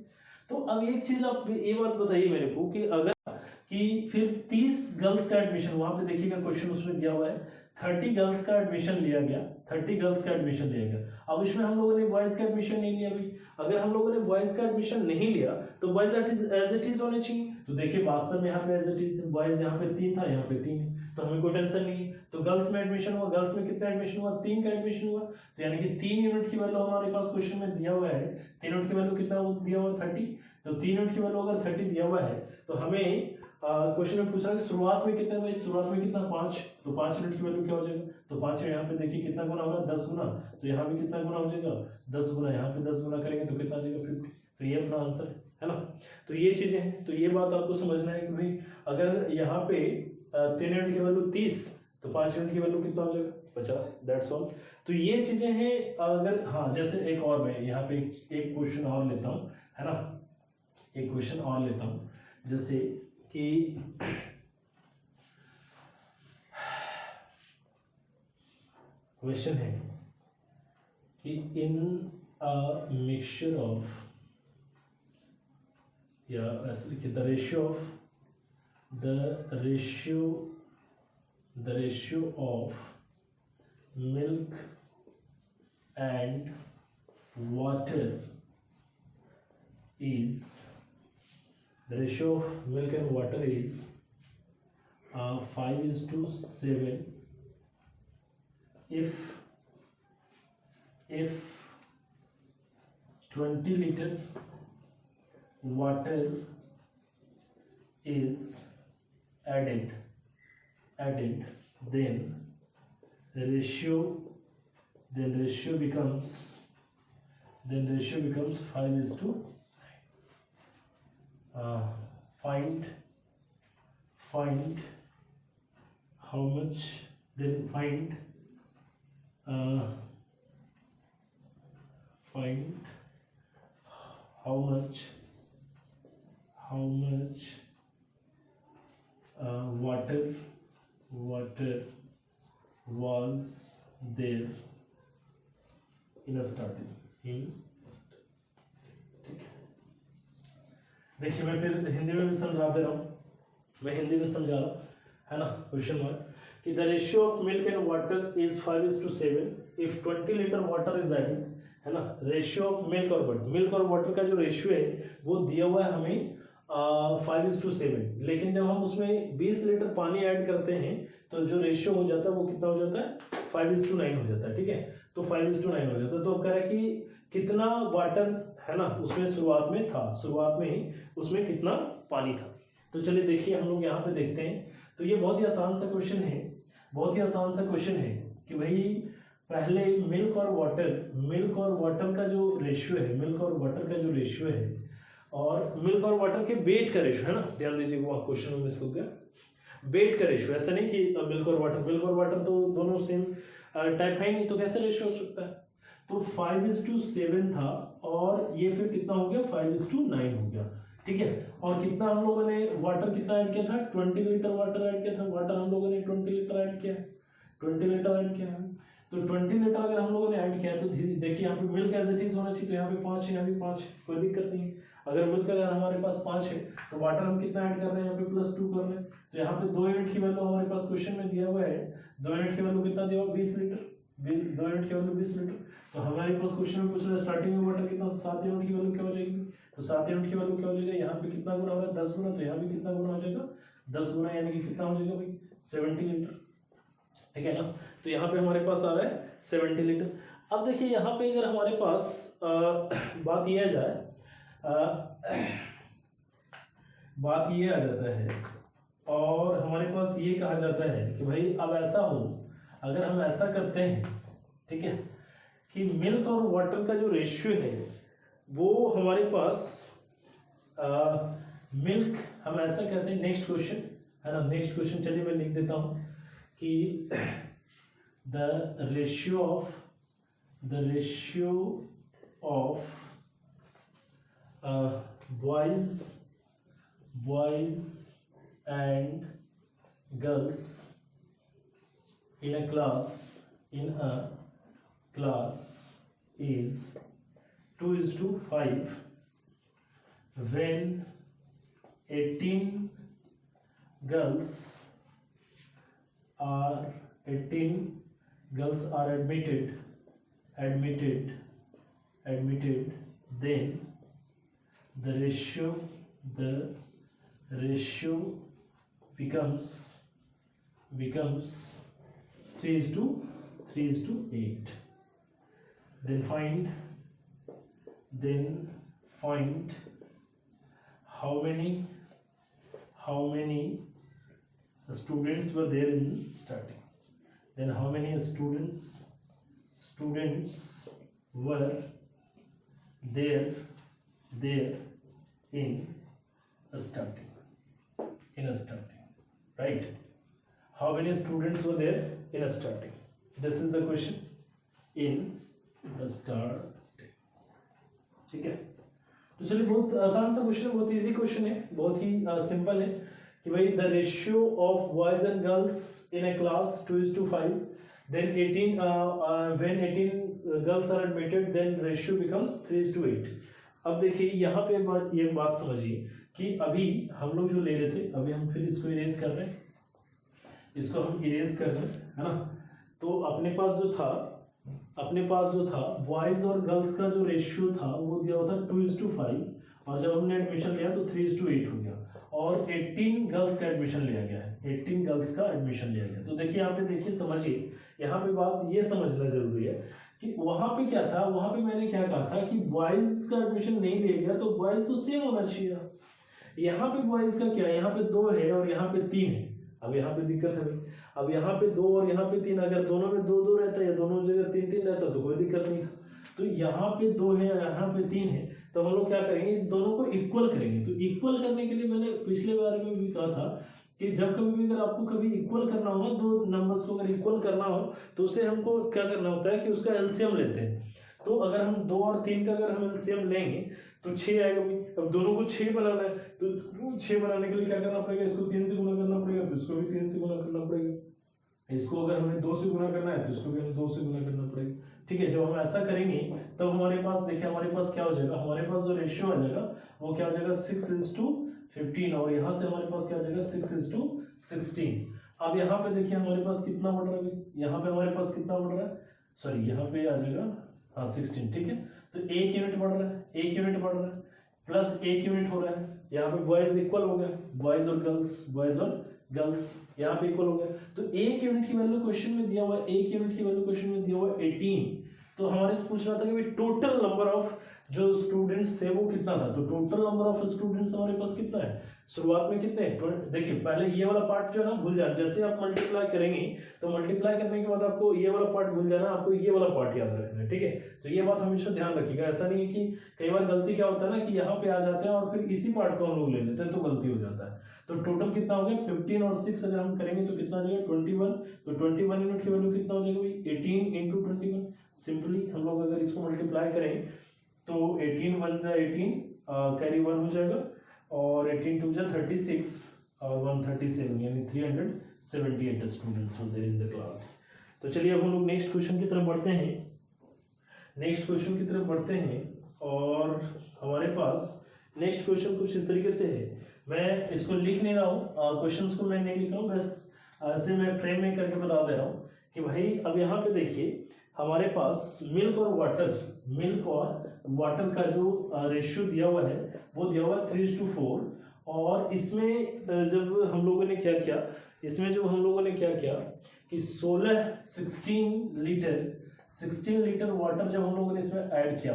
तो अब एक चीज आप ये बात बताइए मेरे को कि अगर कि फिर 30 गर्ल्स का एडमिशन, वहां पे देखिएगा क्वेश्चन उसमें दिया हुआ है 30 गर्ल्स का एडमिशन लिया गया, 30 गर्ल्स का एडमिशन लिया गया। अब इसमें हम लोगों ने बॉयज का एडमिशन नहीं लिया भाई। अगर हम लोगों ने बॉयज का एडमिशन नहीं लिया तो बॉयज एज इट इज होने चाहिए। तो देखिए वास्तव में यहाँ पे एज इट इज बॉयज यहाँ पे 3 था, यहाँ पे 3 है, तो हमें कोई टेंशन नहीं है। तो गर्ल्स में एडमिशन हुआ, गर्ल्स में कितना एडमिशन हुआ, 3 का एडमिशन हुआ। तो यानी कि 3 यूनिट की वैल्यू हमारे पास क्वेश्चन में दिया हुआ है, 3 यूनिट की वैल्यू कितना दिया हुआ 30। तो 3 यूनिट की वैल्यू अगर 30 दिया हुआ है तो हमें क्वेश्चन में पूछ रहा है कि शुरुआत में कितना भाई, शुरुआत में कितना 5, तो 5 यूनिट की वैल्यू क्या हो जाएगा, तो 5 यहाँ पे देखिए कितना गुना होगा 10 गुना, तो यहाँ भी कितना गुना हो जाएगा 10 गुना, यहाँ पे 10 गुना करेंगे तो कितना आ जाएगा 50। तो ये अपना आंसर है ना। तो ये चीजें हैं, तो ये बात आपको समझना है कि भाई अगर यहाँ पे 3 यूनिट की वैल्यू 30 तो 5 यूनिट की वैल्यू कितना हो जाएगा 50, दैट्स ऑल। तो ये चीजें हैं। अगर हाँ जैसे एक और मैं यहाँ पे एक क्वेश्चन और लेता हूँ है ना, एक क्वेश्चन और लेता हूँ जैसे कि क्वेश्चन है कि इन अ मिक्सचर ऑफ, या ऐसे लिखिए the ratio of milk and water is, the ratio of milk and water is 5:7 if 20 liter water is added, then ratio becomes 5:2. Find how much, then find how much water was there in a starting, देखिए मैं फिर हिंदी में भी समझा दे रहा हूँ, मैं हिंदी में समझा रहा हूँ है ना। क्वेश्चन मार्क कि the ratio of milk and water is 5:7 if 20 litre water is added, है ना। रेशियो ऑफ मिल्क और वाटर का जो रेशियो है वो दिया हुआ है हमें 5:7, लेकिन जब हम उसमें 20 लीटर पानी ऐड करते हैं तो जो रेशियो हो जाता है वो कितना हो जाता है 5:9 हो जाता है, ठीक है। तो 5:9 हो जाता है। तो अब कह रहा है कि कितना वाटर है ना उसमें शुरुआत में ही उसमें कितना पानी था। तो चलिए देखिए हम लोग यहाँ पे देखते हैं। तो ये बहुत ही आसान सा क्वेश्चन है कि भाई पहले मिल्क और वाटर का जो रेशियो है, और मिल्क और वाटर के वेट का रेशियो है ना, ध्यान दीजिए वो क्वेश्चन में मिस हो गया, वेट का रेशियो। ऐसा नहीं कि मिल्क और वाटर तो दोनों सेम टाइप है नहीं, तो कैसे रेशियो हो सकता है। तो 5:7 था और ये फिर कितना हो गया 5:9 हो गया, ठीक है। और कितना हम लोगों ने वाटर कितना ऐड किया था 20 लीटर वाटर ऐड किया था, वाटर हम लोगों ने 20 लीटर ऐड किया, 20 लीटर ऐड किया। तो 20 लीटर अगर हम लोगों ने ऐड किया तो देखिए यहाँ पे मिल्क एज इट इज होना चाहिए, तो यहाँ पे 5 है, यहाँ पे 5, कोई दिक्कत नहीं है। अगर मिल्क अगर हमारे पास 5 है तो वाटर हम कितना ऐड कर रहे हैं यहाँ पे +2 कर रहे हैं। तो यहाँ पे 2 यूनिट की वैल्यू हमारे पास क्वेश्चन में दिया हुआ है, 2 यूनिट की वैल्यू कितना दिया हुआ 20 लीटर, 2 यूनिट की वैल्यू 20 लीटर। तो हमारे पास क्वेश्चन में पूछ रहा है स्टार्टिंग में वाटर कितना, 7 यूनिट की वैल्यू क्या हो जाएगी। तो 7 यूनिट की वैल्यू क्या हो जाएगा, यहाँ पे कितना गुना होगा 10 गुना, तो यहाँ भी कितना गुना हो जाएगा 10 गुना, यानी कि कितना हो जाएगा भाई 70 लीटर, ठीक है ना। तो यहाँ पे हमारे पास आ रहा है 70 लीटर। अब देखिए यहाँ पे अगर हमारे पास बात ये आ जाता है और हमारे पास ये कहा जाता है कि भाई अब ऐसा हो, अगर हम ऐसा करते हैं, ठीक है, कि मिल्क और वाटर का जो रेशियो है वो हमारे पास मिल्क हम ऐसा कहते हैं, नेक्स्ट क्वेश्चन है ना, नेक्स्ट क्वेश्चन चलिए मैं लिख देता हूँ कि the ratio of boys and girls in a class is 2:5 when 18 girls are admitted, then the ratio becomes 3:8. Then find how many students were there in starting. Then how many students were there in starting, right? How many students were there in starting? This is the question, in starting. ठीक है, तो चलिए बहुत आसान सा question है, बहुत easy question है, बहुत ही सिंपल है कि भाई the ratio of boys and girls in A class 2:5, then 18 when 18 girls are admitted, then ratio becomes 3:8. अब देखिए यहाँ पे ये बात समझिए कि अभी हम लोग जो ले रहे थे, अभी हम फिर इसको इरेज कर रहे हैं, इसको हम इरेज कर रहे हैं, है ना। तो अपने पास जो था बॉयज और गर्ल्स का जो रेशियो था वो दिया हुआ था 2:5, और जब हमने एडमिशन लिया तो 3:8 हो गया, और 18 गर्ल्स का एडमिशन लिया गया है, 18 गर्ल्स का एडमिशन लिया गया। तो देखिए यहाँ पे, देखिए समझिए, यहाँ पे बात ये समझना जरूरी है कि वहां पे क्या था, वहां पे मैंने क्या कहा था कि बॉयज का एडमिशन नहीं लिया गया तो बॉयज तो सेम होना चाहिए। यहाँ पे बॉयज का क्या, यहाँ पे 2 है और यहाँ पे 3 है। अब यहाँ पे दिक्कत है भाई, अब यहाँ पे 2 और यहाँ पे 3, अगर दोनों में 2-2 रहता या दोनों जगह 3-3 रहता तो कोई दिक्कत नहीं था। तो यहाँ पे 2 है, यहाँ पे 3 है, तो हम लोग क्या करेंगे, दोनों को इक्वल करेंगे। तो इक्वल करने के लिए मैंने पिछले बार में भी कहा था कि जब कभी भी अगर आपको कभी इक्वल करना हो ना, 2 नंबर्स को अगर इक्वल करना हो तो उसे हमको क्या करना होता है कि उसका एलसीएम लेते हैं। तो अगर हम 2 और 3 का अगर हम एलसीएम लेंगे तो 6 आएगा भाई। अब दोनों को 6 बनाना है तो 6 बनाने के लिए क्या करना पड़ेगा, इसको 3 से गुना करना पड़ेगा, तो इसको भी 3 से गुना करना पड़ेगा। इसको अगर हमें 2 से गुना करना है तो इसको भी हमें 2 से गुना करना पड़ेगा। ठीक है, जब हम ऐसा करेंगे तो हमारे पास, देखिए हमारे पास क्या हो जाएगा, हमारे पास जो रेशियो आ जाएगा वो क्या हो जाएगा 6:15, और यहाँ से हमारे पास क्या आ जाएगा 6:16। अब यहाँ पे देखिए हमारे पास कितना बढ़ रहा है, यहाँ पे हमारे पास कितना बढ़ रहा है, सॉरी यहाँ पे आ जाएगा 16। ठीक है, तो 1 यूनिट बढ़ रहा है, 1 यूनिट बढ़ रहा है, प्लस 1 यूनिट हो रहा है। यहाँ पे बॉयज इक्वल हो गया, बॉयज और गर्ल्स यहाँ पे इक्वल हो गया। तो 1 यूनिट की वैल्यू क्वेश्चन में दिया हुआ है, 1 यूनिट की वैल्यू क्वेश्चन में दिया हुआ है 18। तो हमारे से पूछ रहा था कि टोटल नंबर ऑफ जो स्टूडेंट्स थे वो कितना था। तो टोटल नंबर ऑफ स्टूडेंट्स हमारे पास कितना है, शुरुआत में कितने, देखिए पहले ये वाला पार्ट जो है ना भूल जाना। जैसे आप मल्टीप्लाई करेंगे तो मल्टीप्लाई करने के बाद आपको ये वाला पार्ट भूल जाना, आपको ये वाला पार्ट याद रखना है। ठीक है, तो ये बात हमेशा ध्यान रखिएगा। ऐसा नहीं है कि कई बार गलती क्या होता है ना कि यहाँ पे आ जाते हैं और फिर इसी पार्ट को हम लोग ले लेते हैं तो गलती हो जाता है। तो टोटल कितना हो गया 15 और 6 अगर हम करेंगे तो कितना आ जाएगा 21। तो 21 यूनिट की वैल्यू कितना हो जाएगा भाई 18 इंटू 21। सिंपली हम लोग अगर इसको मल्टीप्लाई करें तो 18 1 जा 18 कैरी 1 हो जाएगा, और 18 2 जा 36 और 137, यानी 378 students were there in the class. तो चलिए अब हम लोग नेक्स्ट क्वेश्चन की तरफ बढ़ते हैं। और हमारे पास नेक्स्ट क्वेश्चन कुछ इस तरीके से है, मैं इसको लिख नहीं रहा हूँ, क्वेश्चंस को मैं नहीं लिख रहा हूँ, बस ऐसे मैं फ्रेम में करके बता दे रहा हूँ कि भाई अब यहाँ पे देखिए हमारे पास मिल्क और वाटर का जो रेशियो दिया हुआ है वो दिया हुआ है 3:4। और इसमें जब हम लोगों ने क्या किया, कि 16 लीटर वाटर जब हम लोगों ने इसमें ऐड किया,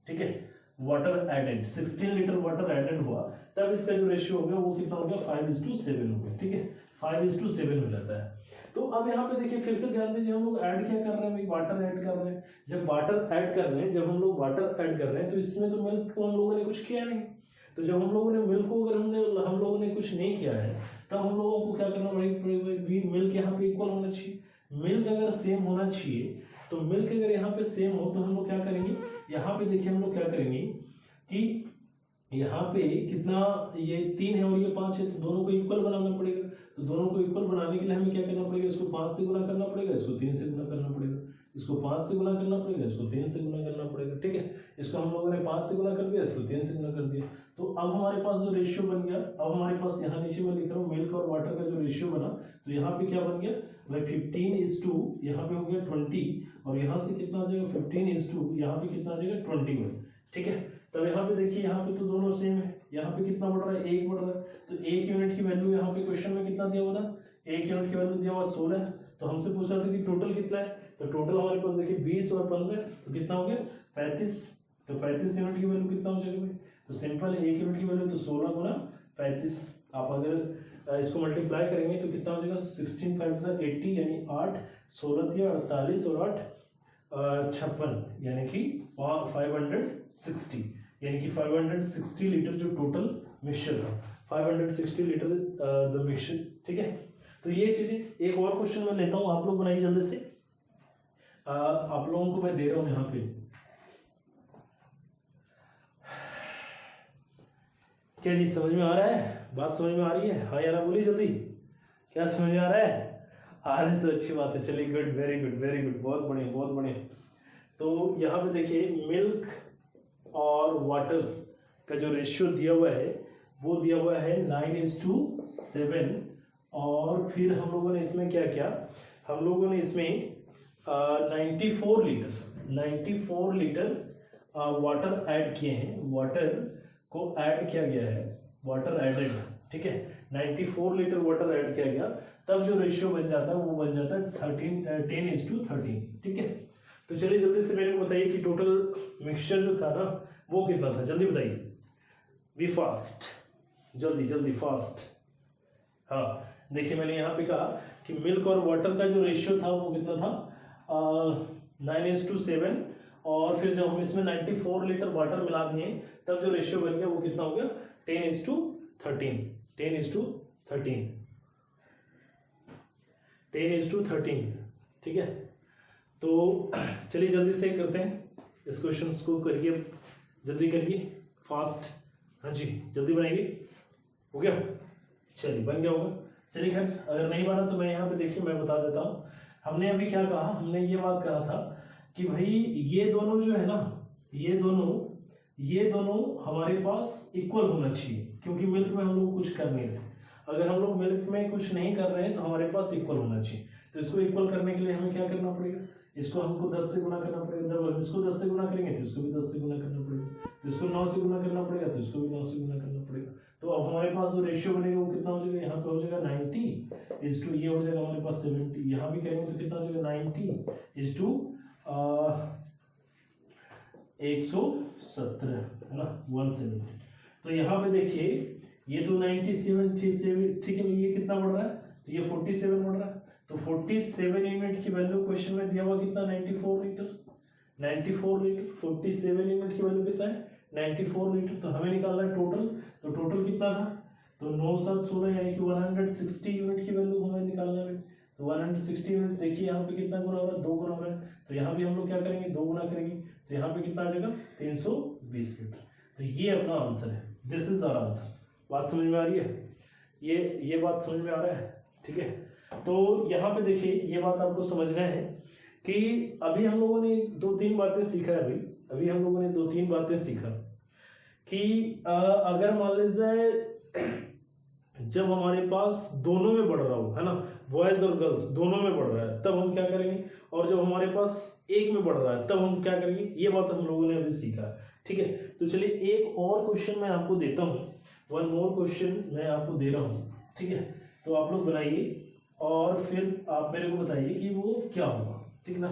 ठीक है, water added 16 litre water added हुआ, तब इसका जो रेशियो हो गया वो कितना हो गया 5:7 हो गया। ठीक है, 5:7 हो जाता है। तो अब यहाँ पे देखिए फिर से ध्यान दीजिए, हम लोग ऐड क्या कर रहे हैं भाई, वाटर ऐड कर रहे हैं। जब वाटर ऐड कर रहे हैं, जब हम लोग वाटर ऐड कर रहे हैं तो इसमें तो मिल्क को हम लोगों ने कुछ किया नहीं। तो जब हम लोगों ने मिल्क को अगर हम लोगों ने कुछ नहीं किया है तब हम लोगों को क्या करना पड़ेगा, मिल्क यहाँ पे इक्वल होना चाहिए। मिल्क अगर सेम होना चाहिए तो मिल्क अगर यहाँ पे सेम हो तो हम लोग क्या करेंगे, यहाँ पे देखिए हम लोग क्या करेंगे कि यहाँ पे कितना, ये 3 है और ये 5 है, तो दोनों को इक्वल बनाना पड़ेगा। तो दोनों को इक्वल बनाने के लिए हमें क्या करना पड़ेगा, इसको 5 से गुना करना पड़ेगा, इसको 3 से गुना करना पड़ेगा, इसको 5 से गुना करना पड़ेगा, इसको 3 से गुना करना पड़ेगा। ठीक है, इसको हम लोगों ने 5 से गुना कर दिया, इसको 3 से गुना कर दिया। तो अब हमारे पास जो रेशियो बन गया, अब हमारे पास यहाँ नीचे मैं लिख रहा हूँ मिल्क और वाटर का जो रेशियो बना, तो यहाँ पे क्या बन गया भाई 15:2, यहाँ पे हो गया 20, और यहाँ से कितना आ जाएगा 15:2, यहाँ पे कितना आ जाएगा 21। ठीक है, तब यहाँ पे देखिए यहाँ पे तो दोनों सेम है, यहाँ पे कितना बढ़ रहा है 1 बढ़ रहा है। तो 1 यूनिट की वैल्यू यहाँ पे क्वेश्चन में कितना दिया हुआ था, 1 यूनिट की वैल्यू दिया हुआ 16। तो हमसे पूछ रहा था कि टोटल कितना है, तो टोटल हमारे पास देखिए 20 और 15, तो कितना हो गया 35। तो 35 यूनिट की वैल्यू कितना हो जाएगा भाई, तो सिंपल है 1 यूनिट की वैल्यू तो 16 गुना 35। आप अगर इसको मल्टीप्लाई करेंगे तो कितना हो जाएगा 16 5 80, यानी 8 16 48 और 8 56, यानी कि 560, यानी कि 560 लीटर जो टोटल मिक्सचर था, 560 लीटर द मिक्सचर। ठीक है, तो ये चीजें। एक और क्वेश्चन मैं लेता हूं, आप लोग बनाइए जल्दी से। आप लोगों को मैं दे रहा हूं यहाँ पे, क्या जी समझ में आ रहा है, बात समझ में आ रही है? हाँ यार बोलिए जल्दी, क्या समझ में आ रहा है? आ रहा है तो अच्छी बात है, चलिए good, very good very good, बहुत बढ़िया बहुत बढ़िया। तो यहाँ पे देखिए मिल्क और वाटर का जो रेशियो दिया हुआ है वो दिया हुआ है 9:7, और फिर हम लोगों ने इसमें क्या किया, हम लोगों ने इसमें 94 लीटर वाटर ऐड किए हैं, वाटर को ऐड किया गया है, वाटर एडेड। ठीक है, 94 लीटर वाटर ऐड किया गया, तब जो रेशियो बन जाता है वो बन जाता है 10:13। ठीक है, तो चलिए जल्दी से मेरे को बताइए कि टोटल मिक्सचर जो था ना वो कितना था, जल्दी बताइए, बी फास्ट, जल्दी जल्दी फास्ट। हाँ देखिए मैंने यहाँ पे कहा कि मिल्क और वाटर का जो रेशियो था वो कितना था 9:7, और फिर जब हम इसमें 94 लीटर वाटर मिला दिए तब जो रेशियो बन गया वो कितना हो गया 10:13, 10:13। ठीक है, तो चलिए जल्दी से करते हैं इस क्वेश्चन को, करिए जल्दी करिए फास्ट। हाँ जी जल्दी बनाइए, हो गया, चलिए बन गया होगा। चलिए खैर अगर नहीं बना तो मैं यहाँ पे देखिए मैं बता देता हूँ। हमने अभी क्या कहा, हमने ये बात कहा था कि भाई ये दोनों जो है ना, ये दोनों हमारे पास इक्वल होना चाहिए, क्योंकि मिल्क में हम लोग कुछ कर नहीं रहे। अगर हम लोग मिल्क में कुछ नहीं कर रहे हैं तो हमारे पास इक्वल होना चाहिए। तो इसको इक्वल करने के लिए हमें क्या करना पड़ेगा, इसको हमको 10 से गुना करना पड़ेगा। जब हम इसको 10 से गुना करेंगे तो इसको भी 10 से गुना करना पड़ेगा, तो इसको 9 से गुना करना पड़ेगा, तो इसको भी 9 से गुना करना पड़ेगा। तो अब हमारे पास जो रेशियो बनेगा वो कितना हो जाएगा, यहाँ पे हो जाएगा 90:, ये हो जाएगा हमारे पास 70। यहाँ भी करेंगे तो कितना हो जाएगा 90:170, है ना, 170। तो यहाँ पे देखिए ये तो 97, ठीक है, ये कितना बढ़ रहा है, तो ये 47 बढ़ रहा है। तो 47 यूनिट की वैल्यू क्वेश्चन में दिया हुआ कितना 94 लीटर, 47 यूनिट की वैल्यू कितना है 94 लीटर। तो हमें निकालना है टोटल, तो टोटल कितना था, तो 9 7 16, यानी कि 160 यूनिट की वैल्यू हमें निकालना है। तो 160 यूनिट देखिए यहाँ पे कितना गुना हो रहा है, 2 गुना हो रहा है। तो यहाँ भी हम लोग क्या करेंगे 2 गुना करेंगे, तो यहाँ पे कितना आ जाएगा 320 लीटर। तो ये अपना आंसर है, दिस इज आवर आंसर। बात समझ में आ रही है, ये बात समझ में आ रहा है? ठीक है, तो यहाँ पे देखिए ये बात आपको समझना है कि अभी हम लोगों ने 2-3 बातें सीखा है। अभी हम लोगों ने 2-3 बातें सीखा कि अगर मान लीजिए जब हमारे पास दोनों में बढ़ रहा हो, है ना, बॉयज और गर्ल्स दोनों में बढ़ रहा है, तब हम क्या करेंगे, और जब हमारे पास एक में बढ़ रहा है तब हम क्या करेंगे, ये बात हम लोगों ने अभी सीखा। ठीक है, तो चलिए एक और क्वेश्चन मैं आपको देता हूँ, 1 मोर क्वेश्चन मैं आपको दे रहा हूँ। ठीक है, तो आप लोग बनाइए और फिर आप मेरे को बताइए कि वो क्या होगा। ठीक ना,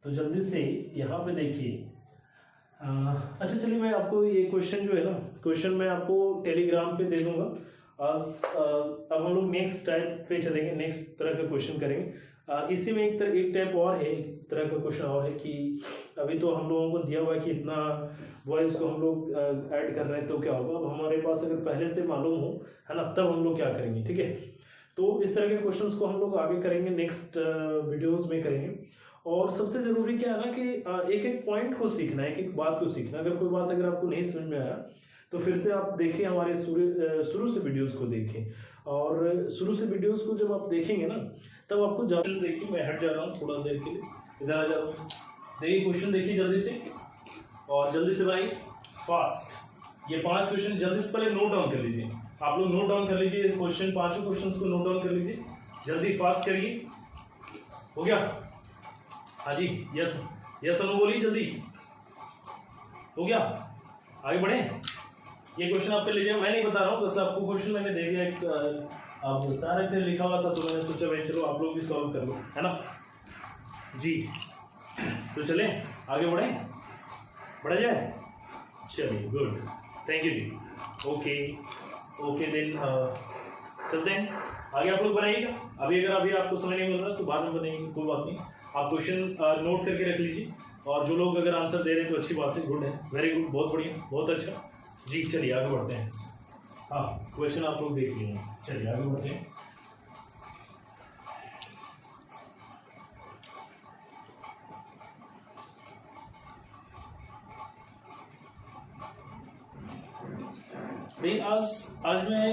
तो जल्दी से यहाँ पे देखिए। अच्छा चलिए मैं आपको ये क्वेश्चन जो है ना, क्वेश्चन मैं आपको टेलीग्राम पे दे दूंगा, अब हम लोग नेक्स्ट टाइप पे चलेंगे, नेक्स्ट तरह का क्वेश्चन करेंगे। इसी में एक टाइप और है, एक तरह का क्वेश्चन और है कि अभी तो हम लोगों को दिया हुआ है कि इतना वॉइस को हम लोग ऐड कर रहे हैं तो क्या होगा। अब हमारे पास अगर पहले से मालूम हो, है ना, तब हम लोग क्या करेंगे, ठीक है। तो इस तरह के क्वेश्चंस को हम लोग आगे करेंगे, नेक्स्ट वीडियोस में करेंगे। और सबसे जरूरी क्या है ना कि एक एक पॉइंट को सीखना है, एक एक बात को सीखना। अगर कोई बात अगर आपको नहीं समझ में आया तो फिर से आप देखिए, हमारे शुरू से वीडियोस को देखें। और शुरू से वीडियोस को जब आप देखेंगे ना तब आपको ज़्यादा देखिए। मैं हट जा रहा हूँ थोड़ा देर के लिए, इधर आ जा रहा हूँ। देखिए क्वेश्चन देखिए जल्दी से, और जल्दी से बनाइए फास्ट। ये 5 क्वेश्चन जल्दी से पहले नोट डाउन कर लीजिए। आप लोग नोट डाउन कर लीजिए क्वेश्चन, 5 क्वेश्चन को नोट डाउन कर लीजिए, जल्दी फास्ट करिए। हो गया? हाँ जी, यस यस अनु बोलिए जल्दी। हो गया? आगे बढ़े। ये क्वेश्चन आप कर लीजिए, मैं नहीं बता रहा हूँ, बस आपको क्वेश्चन मैंने दे दिया। एक आप बता रहे थे लिखा हुआ था, तो मैंने सोचा भाई चलो आप लोग भी सॉल्व कर लो, है ना जी। तो चले आगे बढ़े, बढ़ा जाए। चलिए गुड, थैंक यू जी। ओके ओके देन चलते हैं आगे। आप लोग बनाइएगा। अभी अगर आपको समय नहीं मिल रहा तो बाद में बनाइएगा, कोई बात नहीं। आप क्वेश्चन नोट करके रख लीजिए, और जो लोग अगर आंसर दे रहे हैं तो अच्छी बात है, गुड है, वेरी गुड, बहुत बढ़िया, बहुत अच्छा जी। चलिए आगे बढ़ते हैं। हाँ क्वेश्चन आप लोग देख लीजिए, चलिए आगे बढ़ते हैं। भाई आज मैं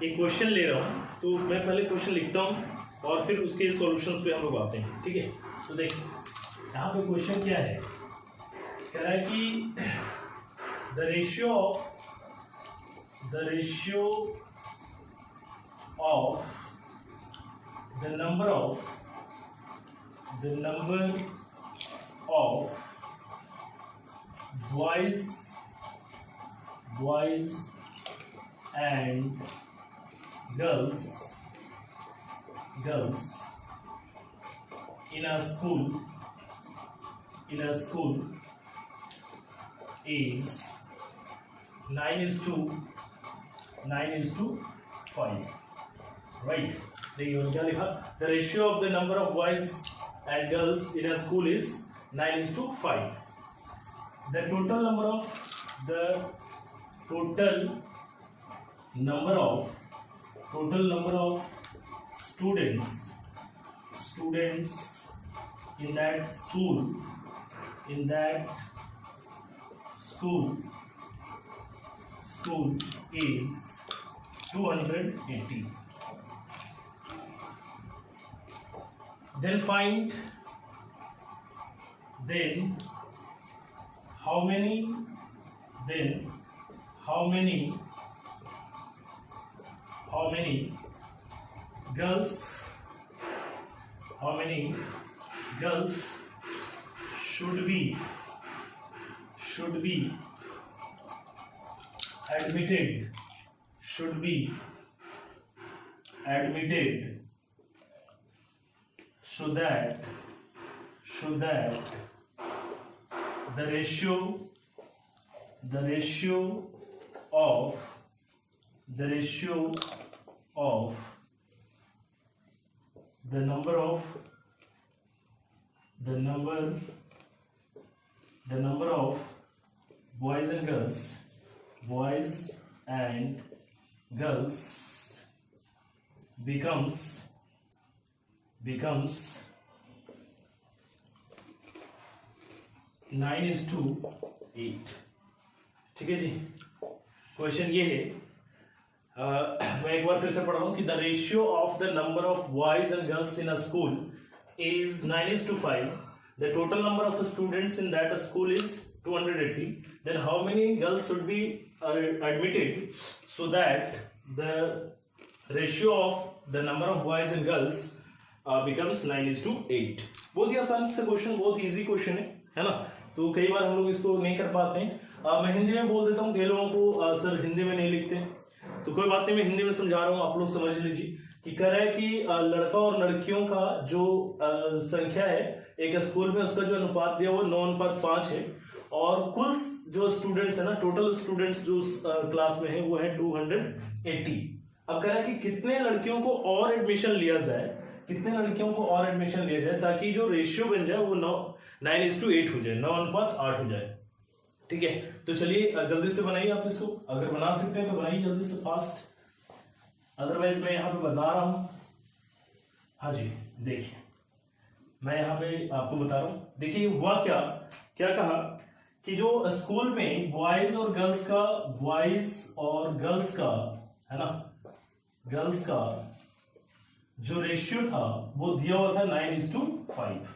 एक क्वेश्चन ले रहा हूँ, तो मैं पहले क्वेश्चन लिखता हूँ और फिर उसके सॉल्यूशंस पे हम लोग आते हैं, ठीक है। तो देखिए यहाँ पे क्वेश्चन क्या है, कह रहा है कि the ratio of the number of boys and girls in a school is 9:5, right? देखिए क्या लिखा, the ratio of the number of boys and girls in a school is 9:5. The total number of students in that school is 280. Then how many girls should be admitted so that the ratio of the number of boys and girls becomes 9:8, ठीक है जी। Question ये है, मैं एक बार फिर से पढ़ रहा हूँ कि the ratio of the number of boys and girls in a school is 9:5. The total number of students in that school is 280. Then how many girls should be admitted so that the ratio of the number of boys and girls becomes 9:8. बहुत ही आसान से question, बहुत easy question है ना। तो कई बार हम लोग इसको नहीं कर पाते हैं। मैं हिंदी में बोल देता हूँ, कई लोगों को सर हिंदी में नहीं लिखते, तो कोई बात नहीं, मैं हिंदी में समझा रहा हूँ, आप लोग समझ लीजिए। कि कह रहा है कि लड़का और लड़कियों का जो संख्या है एक स्कूल में, उसका जो अनुपात दिया वो 9:5 है। और कुल जो स्टूडेंट्स है ना, टोटल स्टूडेंट्स जो क्लास में है वो है 280। अब कह रहा है कि कितने लड़कियों को और एडमिशन लिया जाए, कितने लड़कियों को और एडमिशन लिया जाए ताकि जो रेशियो बन जाए वो 9:8 हो जाए, 9:8 हो जाए। ठीक है, तो चलिए जल्दी से बनाइए आप इसको, अगर बना सकते हैं तो बनाइए जल्दी से फास्ट, अदरवाइज मैं यहां पे बता रहा हूं। हाँ जी, देखिए मैं यहां पे आपको बता रहा हूं। देखिए हुआ क्या क्या कहा कि जो स्कूल में बॉयज और गर्ल्स का है ना, गर्ल्स का जो रेशियो था वो दिया हुआ था 9:5,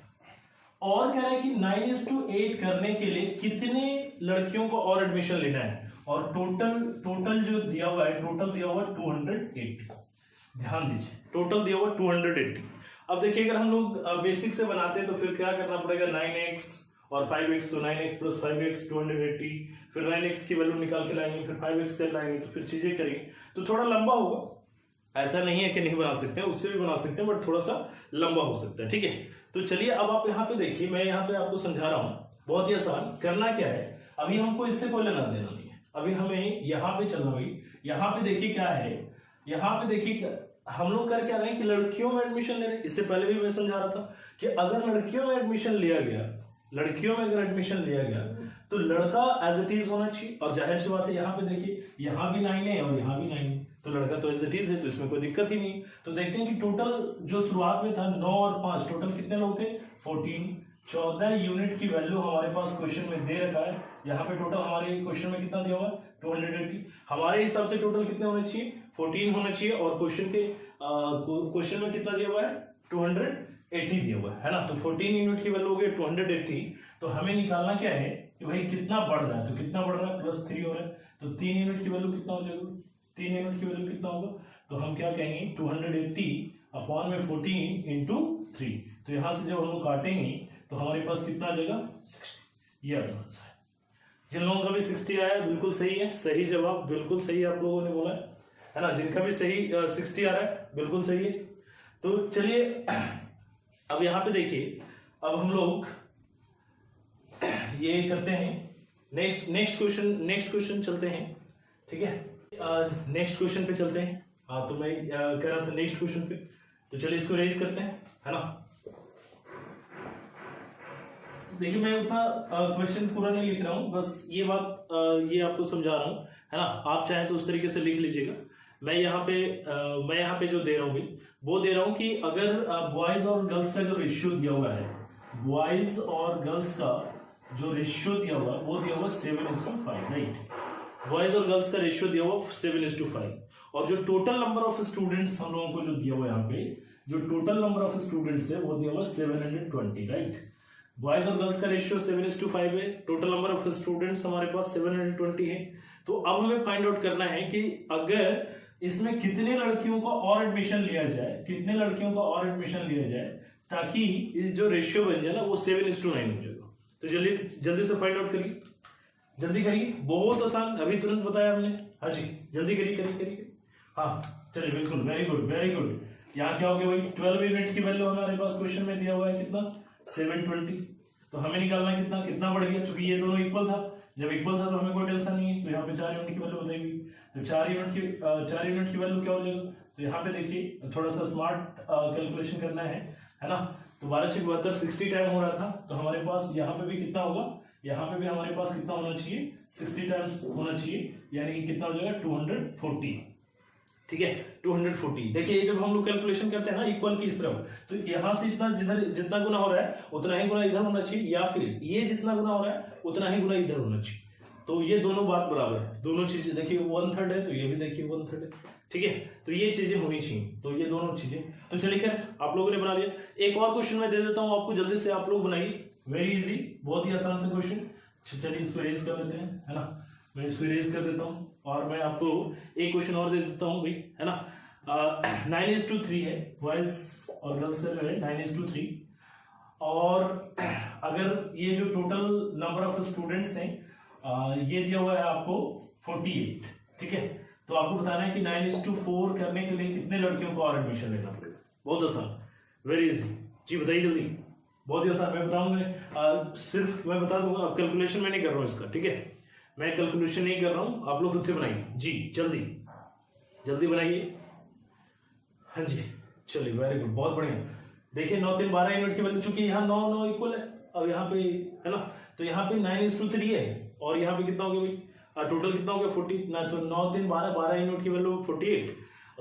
और कह रहा है कि 9:8 करने के लिए कितने लड़कियों को और एडमिशन लेना है, और टोटल जो दिया हुआ है, टोटल दिया हुआ 280। ध्यान दीजिए, टोटल दिया हुआ 280। अब देखिए अगर हम लोग बेसिक से बनाते हैं तो फिर क्या करना पड़ेगा, 9x और 5x, तो 9x प्लस 5x 280, फिर 9x की वैल्यू निकाल के लाएंगे, फिर 5x कर लाएंगे, तो फिर चीजें करेंगे तो थोड़ा लंबा होगा। ऐसा नहीं है कि नहीं बना सकते हैं, उससे भी बना सकते हैं, बट थोड़ा सा लंबा हो सकता है। ठीक है, तो चलिए अब आप यहाँ पे देखिए, मैं यहाँ पे आपको समझा रहा हूँ, बहुत ही आसान। करना क्या है, अभी हमको इससे कोई लेना देना नहीं है, अभी हमें यहाँ पे चलना भाई। यहाँ पे देखिए क्या है, यहाँ पे देखिए हम लोग कर क्या रहे हैं कि लड़कियों में एडमिशन ले रहे हैं। इससे पहले भी मैं समझा रहा था कि अगर लड़कियों में एडमिशन लिया गया, लड़कियों में अगर एडमिशन लिया गया तो लड़का एज इट इज होना चाहिए, और जाहिर सी बात है यहाँ पे देखिए यहाँ भी 9 है और यहाँ भी 9 है, तो लड़का तो एज इट इज है, तो इसमें कोई दिक्कत ही नहीं। तो देखते हैं कि टोटल जो शुरुआत में था 9 और 5, टोटल कितने लोग थे, 14। 14 यूनिट की वैल्यू हमारे पास क्वेश्चन में दे रखा है। यहाँ पे टोटल हमारे क्वेश्चन में कितना दिया हुआ है, 280। हमारे हिसाब से टोटल कितने होने चाहिए, 14 होना चाहिए, और क्वेश्चन में कितना दिया हुआ है, 280 दिया हुआ है ना। तो 14 यूनिट की वैल्यू हो गई 280। तो हमें निकालना क्या है कि भाई कितना बढ़ रहा है, तो कितना बढ़ रहा है, +3 हो रहा है, तो 3 यूनिट की वैल्यू कितना हो जाएगा, 3 यूनिट की वैल्यू कितना होगा, तो हम क्या कहेंगे 280 अपॉन में 14 इंटू 3। तो यहां से जब हम लोग काटेंगे तो हमारे पास कितना आ जाएगा, 60। ये आंसर है। जिन लोगों का भी 60 आया बिल्कुल सही है, सही जवाब बिल्कुल सही आप लोगों ने बोला है ना। जिनका भी सही 60 आ रहा है बिल्कुल सही है। तो चलिए अब यहां पे देखिए, अब हम लोग ये करते हैं, नेक्स्ट क्वेश्चन चलते हैं। ठीक है, नेक्स्ट क्वेश्चन पे चलते हैं। हाँ, तो मैं कह रहा था नेक्स्ट क्वेश्चन पे, तो चलिए इसको रेज करते हैं, है ना। देखिए मैं उतना क्वेश्चन पूरा नहीं लिख रहा हूं, बस ये बात ये आपको समझा रहा हूं, है ना। आप चाहें तो उस तरीके से लिख लीजिएगा। मैं यहाँ पे जो दे रहा हूँ वो दे रहा हूँ कि अगर बॉयज और गर्ल्स का जो रेशियो दिया हुआ है, बॉयज और गर्ल्स का जो रेशियो दिया हुआ वो दिया हुआ 7:5, राइट। बॉयज और गर्ल्स का रेशियो दिया हुआ 7:5, और जो टोटल नंबर ऑफ स्टूडेंट्स हम लोगों को जो दिया हुआ यहाँ पे, जो टोटल नंबर ऑफ स्टूडेंट्स है वो दिया हुआ 720, राइट। बॉयज और गर्ल्स का रेशियो 7:5 है, टोटल नंबर ऑफ स्टूडेंट्स हमारे पास 720 है। तो अब हमें फाइंड आउट करना है कि अगर इसमें कितने लड़कियों को और एडमिशन लिया जाए, कितने लड़कियों को और एडमिशन लिया जाए ताकि जो रेशियो बन जाए ना वो 7:9 हो जाएगा। तो जल्दी से फाइंड आउट करिए, जल्दी करिए, बहुत आसान, अभी तुरंत बताया हमने। हाँ जी, जल्दी करिए। हाँ चलिए, बिल्कुल, वेरी गुड। यहाँ क्या हो गया भाई, 12 यूनिट की वैल्यू हमारे पास क्वेश्चन में दिया हुआ है कितना, 720। तो हमें निकालना कितना बढ़ गया, चूंकि ये दोनों इक्वल था, जब इक्वल था तो हमें कोई टेंशन नहीं है। तो यहाँ पे 4 यूनिट की वैल्यू बताएगी, तो 4 यूनिट की वैल्यू क्या हो जाएगा। तो यहाँ पे देखिए थोड़ा सा स्मार्ट कैलकुलेशन करना है ना। तो 12×6 = 60 टाइम हो रहा था, तो हमारे पास यहाँ पे भी कितना होगा, यहाँ पे भी हमारे पास कितना होना चाहिए, 60 टाइम्स होना चाहिए, यानी कि कितना हो जाएगा 240। ठीक है, 240। देखिए जब हम लोग कैलकुलेशन करते हैं ना इक्वल की इस तरफ, तो यहाँ से जितना गुना हो रहा है उतना ही गुना इधर होना चाहिए, या फिर ये जितना गुना हो रहा है उतना ही गुना इधर होना चाहिए। तो ये दोनों बात बराबर है, दोनों चीजें देखिए 1/3 है, तो ये भी देखिए 1/3 है। ठीक है, तो ये चीजें होनी चाहिए, तो ये दोनों चीजें। तो चलिए खैर आप लोगों ने बना लिया। एक और क्वेश्चन मैं दे देता हूँ आपको, जल्दी से आप लोग बनाइए, वेरी इजी, बहुत ही आसान सा क्वेश्चन। चलिए इसको रेज कर लेते हैं, है ना। मैं इसको रेज कर देता हूँ, और मैं आपको एक क्वेश्चन और दे देता हूँ भाई, है ना। 9:3 है, बॉयज और गर्ल्स का जो है 9:3, और अगर ये जो टोटल नंबर ऑफ स्टूडेंट्स हैं ये दिया हुआ है आपको 48। ठीक है, तो आपको बताना है कि 9:4 करने के लिए कितने लड़कियों को और एडमिशन लेना पड़ेगा। बहुत आसान, वेरी इजी। जी बताइए जल्दी। बहुत ही आसान, मैं बताऊंगा, सिर्फ मैं बता दूंगा, अब कैलकुलेशन मैं नहीं कर रहा हूँ इसका, ठीक है, मैं कैलकुलेशन नहीं कर रहा हूँ, आप लोग खुद से बनाइए जी, जल्दी जल्दी बनाइए। हाँ जी, चलिए वेरी गुड, बहुत बढ़िया। देखिए 9 3 12 यूनिट की वैल्यू, चूंकि यहाँ 9 9 इक्वल है, अब यहाँ पे है ना, तो यहाँ पे 9:3 है, और यहाँ पे कितना हो गया भाई, टोटल कितना हो गया 40 ना, तो 9 3 12 12 यूनिट की वैल्यू 48,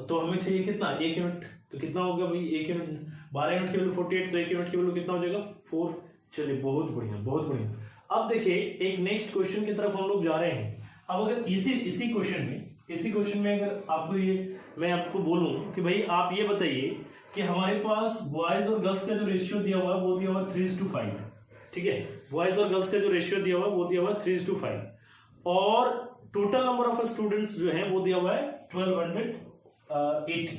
तो हमें चाहिए कितना 1 यूनिट, तो कितना हो गया भाई 1 यूनिट, 12 यूनिट की वैल्यू 48, तो 1 यूनिट की वैल्यू कितना हो जाएगा 4। चलिए बहुत बढ़िया बहुत बढ़िया। अब देखिए एक नेक्स्ट क्वेश्चन की तरफ हम लोग जा रहे हैं। अब अगर इसी क्वेश्चन में अगर आपको ये मैं आपको बोलूं कि भाई आप ये बताइए कि हमारे पास बॉयज और गर्ल्स का जो रेशियो दिया हुआ है वो दिया हुआ है 3:5, ठीक है, बॉयज और गर्ल्स का जो रेशियो दिया हुआ है वो दिया हुआ है 3:5, और टोटल नंबर ऑफ स्टूडेंट्स जो है वो दिया हुआ है 1280।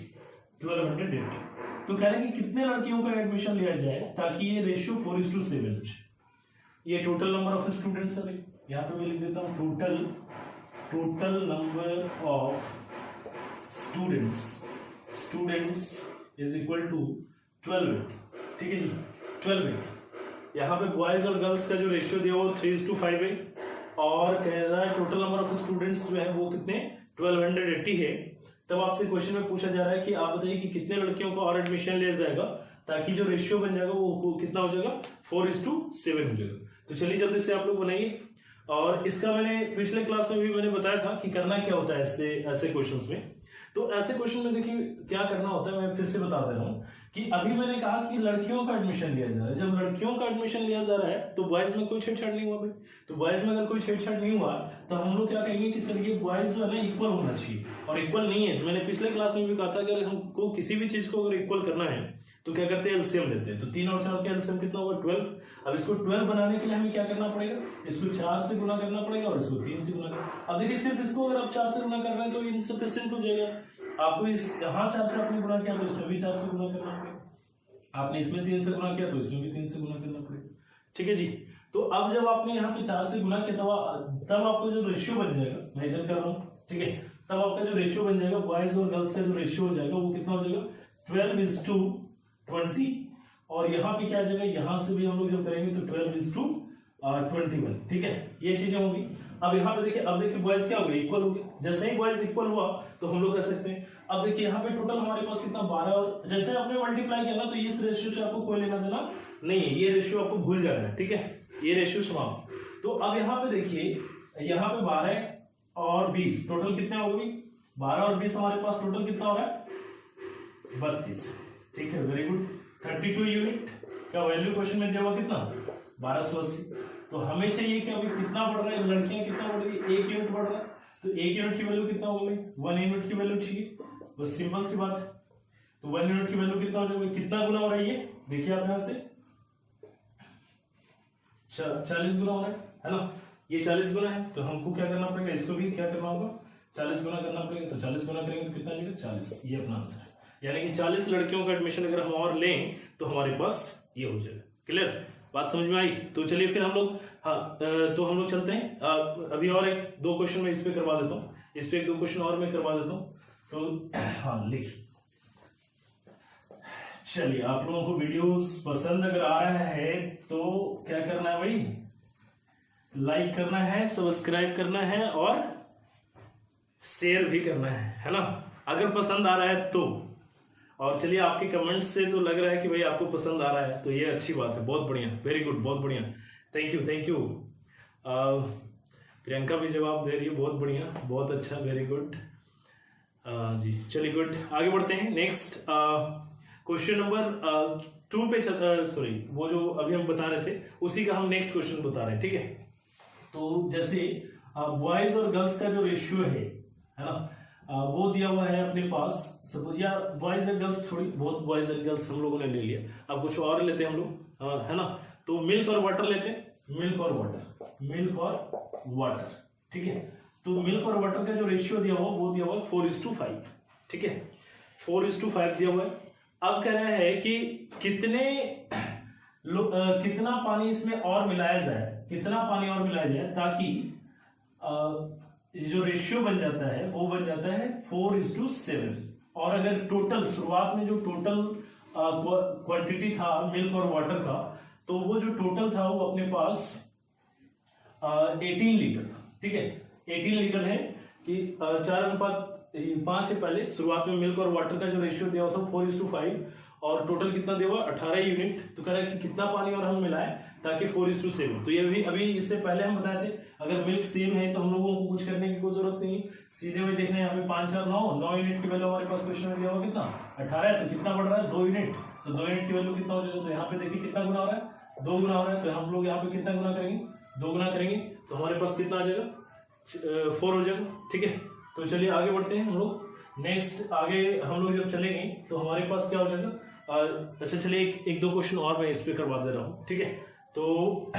तो कह रहे हैं कि कितने लड़कियों का एडमिशन लिया जाए ताकि ये रेशियो 4:7, ये टोटल नंबर ऑफ स्टूडेंट्स है, यहाँ पे मैं लिख देता हूँ total number of students is equal to 12, ठीक है जी, 12। यहाँ पे बॉयज और गर्ल्स का जो रेशियो दिया वो 3:5 है, और कह रहा है टोटल नंबर ऑफ स्टूडेंट्स जो है वो कितने 1280 है। तब आपसे क्वेश्चन में पूछा जा रहा है कि आप बताइए कि कितने लड़कियों का और एडमिशन लिया जाएगा ताकि जो रेशियो बन जाएगा वो कितना हो जाएगा 4:7 हो जाएगा। तो चलिए जल्दी से आप लोग बनाइए, और इसका मैंने पिछले क्लास में भी मैंने बताया था कि करना क्या होता है ऐसे क्वेश्चंस में। तो ऐसे क्वेश्चन में देखिए क्या करना होता है, मैं फिर से बता दे रहा हूँ कि अभी मैंने कहा कि लड़कियों का एडमिशन लिया जा रहा है। जब लड़कियों का एडमिशन लिया जा रहा है तो बॉयज में कोई छेड़छाड़ नहीं हुआ भाई, तो बॉयज में अगर कोई छेड़छाड़ नहीं हुआ तो हम लोग क्या कहेंगे कि सर ये बॉयज जो है ना इक्वल होना चाहिए, और इक्वल नहीं है। तो मैंने पिछले क्लास में भी कहा था कि अगर हमको किसी भी चीज को अगर इक्वल करना है तो क्या करते हैं, एलसीएम लेते हैं। तो 3 और 4 का एलसीएम कितना होगा 12। अब इसको 12 बनाने के लिए हमें क्या करना पड़ेगा, इसको 4 से गुना करना पड़ेगा और इसको 3 से गुना करना। अब देखिए सिर्फ इसको अगर आप 4 से गुना कर रहे हैं तो इनसफिशिएंट हो जाएगा। आपको यहाँ 4 से आपने गुना किया तो इसमें भी 4 से गुना करना पड़ेगा, आपने इसमें 3 से गुना किया तो इसमें भी 3 से गुना करना पड़ेगा, ठीक है जी। तो अब जब आपने यहाँ पे 4 से गुना किया तब आपको जो रेशियो बन जाएगा, मैं इधर कर रहा हूँ, ठीक है, तब आपका जो रेशियो बन जाएगा बॉयज और गर्ल्स का जो रेशियो हो जाएगा वो कितना हो जाएगा 12:20, और यहाँ पे क्या आ जाएगा, यहाँ से भी हम लोग जब करेंगे तो 12:21, ठीक है, ये चीजें होंगी। अब यहाँ पे देखिए, अब देखिए बॉयज क्या हो गए, इक्वल हो गए। जैसे ही बॉयज इक्वल हुआ तो हम लोग कर सकते हैं। अब देखिए यहाँ पे टोटल हमारे पास कितना 12, और जैसे आपने मल्टीप्लाई किया ना तो इस रेशियो से आपको कोई लेना देना नहीं है, ये रेशियो आपको भूल जाना है, ठीक है, ये रेशियो समाप्त। तो अब यहाँ पे देखिए, यहाँ पे 12 और 20 टोटल कितने हो गए, 12 और 20 हमारे पास टोटल कितना हो रहा है 32, ठीक है, वेरी गुड। 32 यूनिट का वैल्यू क्वेश्चन में दिया हुआ कितना 1280। तो हमें चाहिए कि अभी कितना बढ़ रहा है, लड़कियां कितना बढ़ रही है, 1 यूनिट बढ़ रहा है, तो 1 यूनिट की वैल्यू कितना होगा भाई 1 यूनिट की वैल्यू चाहिए, बस सिंपल सी बात है। तो 1 यूनिट की वैल्यू कितना हो जाएगा, कितना गुना हो रहा है ये देखिए आप यहां से 40 गुना हो रहा है ना, ये 40 गुना है। तो हमको क्या करना पड़ेगा, इसको भी क्या करना होगा 40 गुना करना पड़ेगा। तो 40 गुना करेंगे तो कितना आ जाएगा 40, ये अपना आंसर है। यानी कि 40 लड़कियों का एडमिशन अगर हम और लें तो हमारे पास ये हो जाएगा। क्लियर, बात समझ में आई। तो चलिए फिर हम लोग तो हम लोग चलते हैं। अभी और 1-2 क्वेश्चन मैं इस पे करवा देता हूँ, इस पे 1-2 क्वेश्चन और मैं करवा देता हूँ। तो हाँ लिखिए, चलिए आप लोगों को वीडियोस पसंद अगर आ रहा है तो क्या करना है भाई, लाइक करना है, सब्सक्राइब करना है और शेयर भी करना है ना, अगर पसंद आ रहा है तो। और चलिए आपके कमेंट्स से तो लग रहा है कि भाई आपको पसंद आ रहा है, तो ये अच्छी बात है, बहुत बढ़िया, वेरी गुड, बहुत बढ़िया, थैंक यू। प्रियंका भी जवाब दे रही है, बहुत बढ़िया, बहुत अच्छा, वेरी गुड जी। चलिए गुड, आगे बढ़ते हैं। नेक्स्ट क्वेश्चन नंबर 2 पे सॉरी, वो जो अभी हम बता रहे थे उसी का हम नेक्स्ट क्वेश्चन बता रहे हैं, ठीक है। तो जैसे बॉयज और गर्ल्स का जो रेशियो है ना, वो दिया हुआ है अपने पास। सपोज या बॉयज एंड गर्ल्स, थोड़ी बहुत बॉयज एंड गर्ल्स हम लोगों ने ले लिया, अब कुछ और लेते हैं हम लोग, है ना। तो मिल्क और वाटर लेते हैं, मिल्क और वाटर, ठीक है। तो मिल्क और वाटर का जो रेशियो दिया हुआ वो दिया हुआ 4:5, ठीक है, 4:5 दिया हुआ है। अब कह रहा है कि कितना पानी इसमें और मिलाया जाए, कितना पानी और मिलाया जाए ताकि जो रेशियो बन जाता है वो बन जाता है 4:7। और अगर टोटल शुरुआत में जो टोटल क्वांटिटी था मिल्क और वाटर का तो वो जो टोटल था वो अपने पास 18 लीटर था। ठीक है, 18 लीटर है कि 4:5 से पहले शुरुआत में मिल्क और वाटर का जो रेशियो दिया हुआ था 4:5 और टोटल कितना दिया हुआ 18 यूनिट। तो कह रहा है कि कितना पानी और हम मिलाएं ताकि 4:7। तो ये भी अभी इससे पहले हम बताए थे अगर मिल्क सेम है तो हम लोगों को कुछ करने की कोई जरूरत नहीं, सीधे हुए देख रहे हैं यहाँ पे 5 4 9 यूनिट की वैल्यू हमारे पास क्वेश्चन में दिया हुआ कितना 18 है। तो कितना बढ़ रहा है 2 यूनिट, तो 2 यूनिट की वैल्यू कितना हो जाएगा। तो यहाँ पे देखिए कितना गुना हो रहा है 2 गुना हो रहा है। तो हम लोग यहाँ पे कितना गुना करेंगे 2 गुना करेंगे तो हमारे पास कितना आ जाएगा 4 हो जाएगा। ठीक है, तो चलिए आगे बढ़ते हैं हम लोग। नेक्स्ट आगे हम लोग जब चलेंगे तो हमारे पास क्या हो जाएगा। अच्छा चलिए एक दो क्वेश्चन और मैं इस पे करवा दे रहा हूँ। ठीक है, तो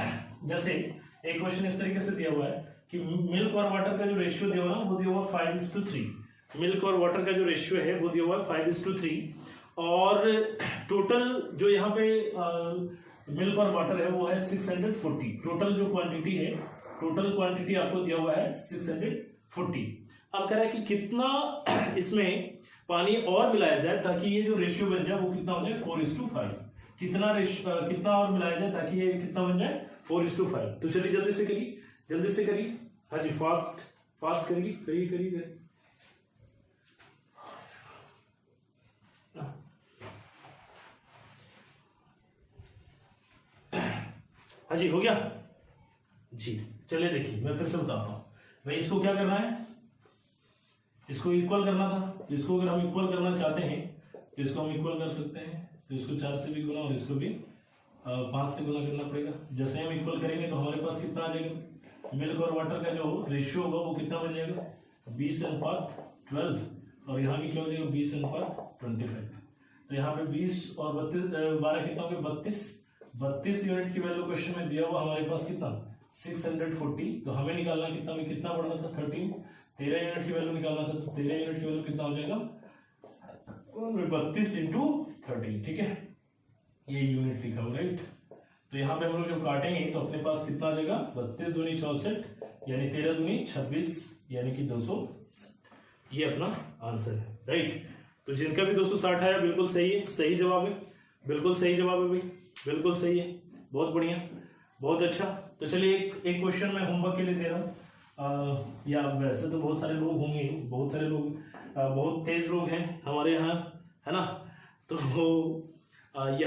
जैसे एक क्वेश्चन इस तरीके से दिया हुआ है कि मिल्क और वाटर का जो रेशियो दिया हुआ है वो दिया हुआ 5:3। मिल्क और वाटर का जो रेशियो है वो दिया हुआ 5:3 और टोटल जो यहाँ पे मिल्क और वाटर है वो है 640। टोटल जो क्वांटिटी है, टोटल क्वांटिटी आपको दिया हुआ है 640। अब कह रहा है कि कितना इसमें पानी और मिलाया जाए ताकि ये जो रेशियो बन जाए वो कितना हो जाए 4:5। कितना और मिलाया जाए ताकि ये कितना बन जाए 4:5। तो चलिए जल्दी से करिए। हाँ जी, फास्ट करिए। हाँ जी, हो गया जी। चलिए देखिए मैं फिर से बताता हूँ भाई, इसको क्या करना है, इसको इक्वल करना था। तो इसको अगर हम इक्वल करना चाहते हैं तो इसको हम इक्वल कर सकते हैं। तो इसको 4 से भी गुना और इसको भी 5 से गुना करना पड़ेगा। जैसे हम इक्वल करेंगे तो हमारे पास कितना आ जाएगा, मिल्क और वाटर का जो रेशियो होगा वो कितना बन जाएगा 20:12 और यहाँ भी क्या हो जाएगा 20:25। तो यहाँ पे 20 और 12 कितना हो गया 32 यूनिट की वैल्यू क्वेश्चन में दिया हुआ हमारे पास कितना 640। तो हमें निकालना कितना बढ़ना था 13 यूनिट की वैल्यू निकालना था। तो 13 यूनिट की वैल्यू कितना हो जाएगा 32 × 13। ठीक है, ये यूनिट लिखा हुआ राइट। तो यहाँ पे हम लोग जब काटेंगे तो अपने पास कितना आ जाएगा 32 दूनी 64 यानी 13 दूनी 26 यानी कि 260। ये अपना आंसर है राइट। तो जिनका भी 260 आया बिल्कुल सही है, सही जवाब है, बिल्कुल सही जवाब है भाई, बिल्कुल सही है, बहुत बढ़िया, बहुत अच्छा। तो चलिए एक क्वेश्चन मैं होमवर्क के लिए दे रहा हूँ। या वैसे तो बहुत सारे लोग होंगे, बहुत सारे लोग बहुत तेज लोग हैं हमारे यहाँ, है ना। तो यहाँ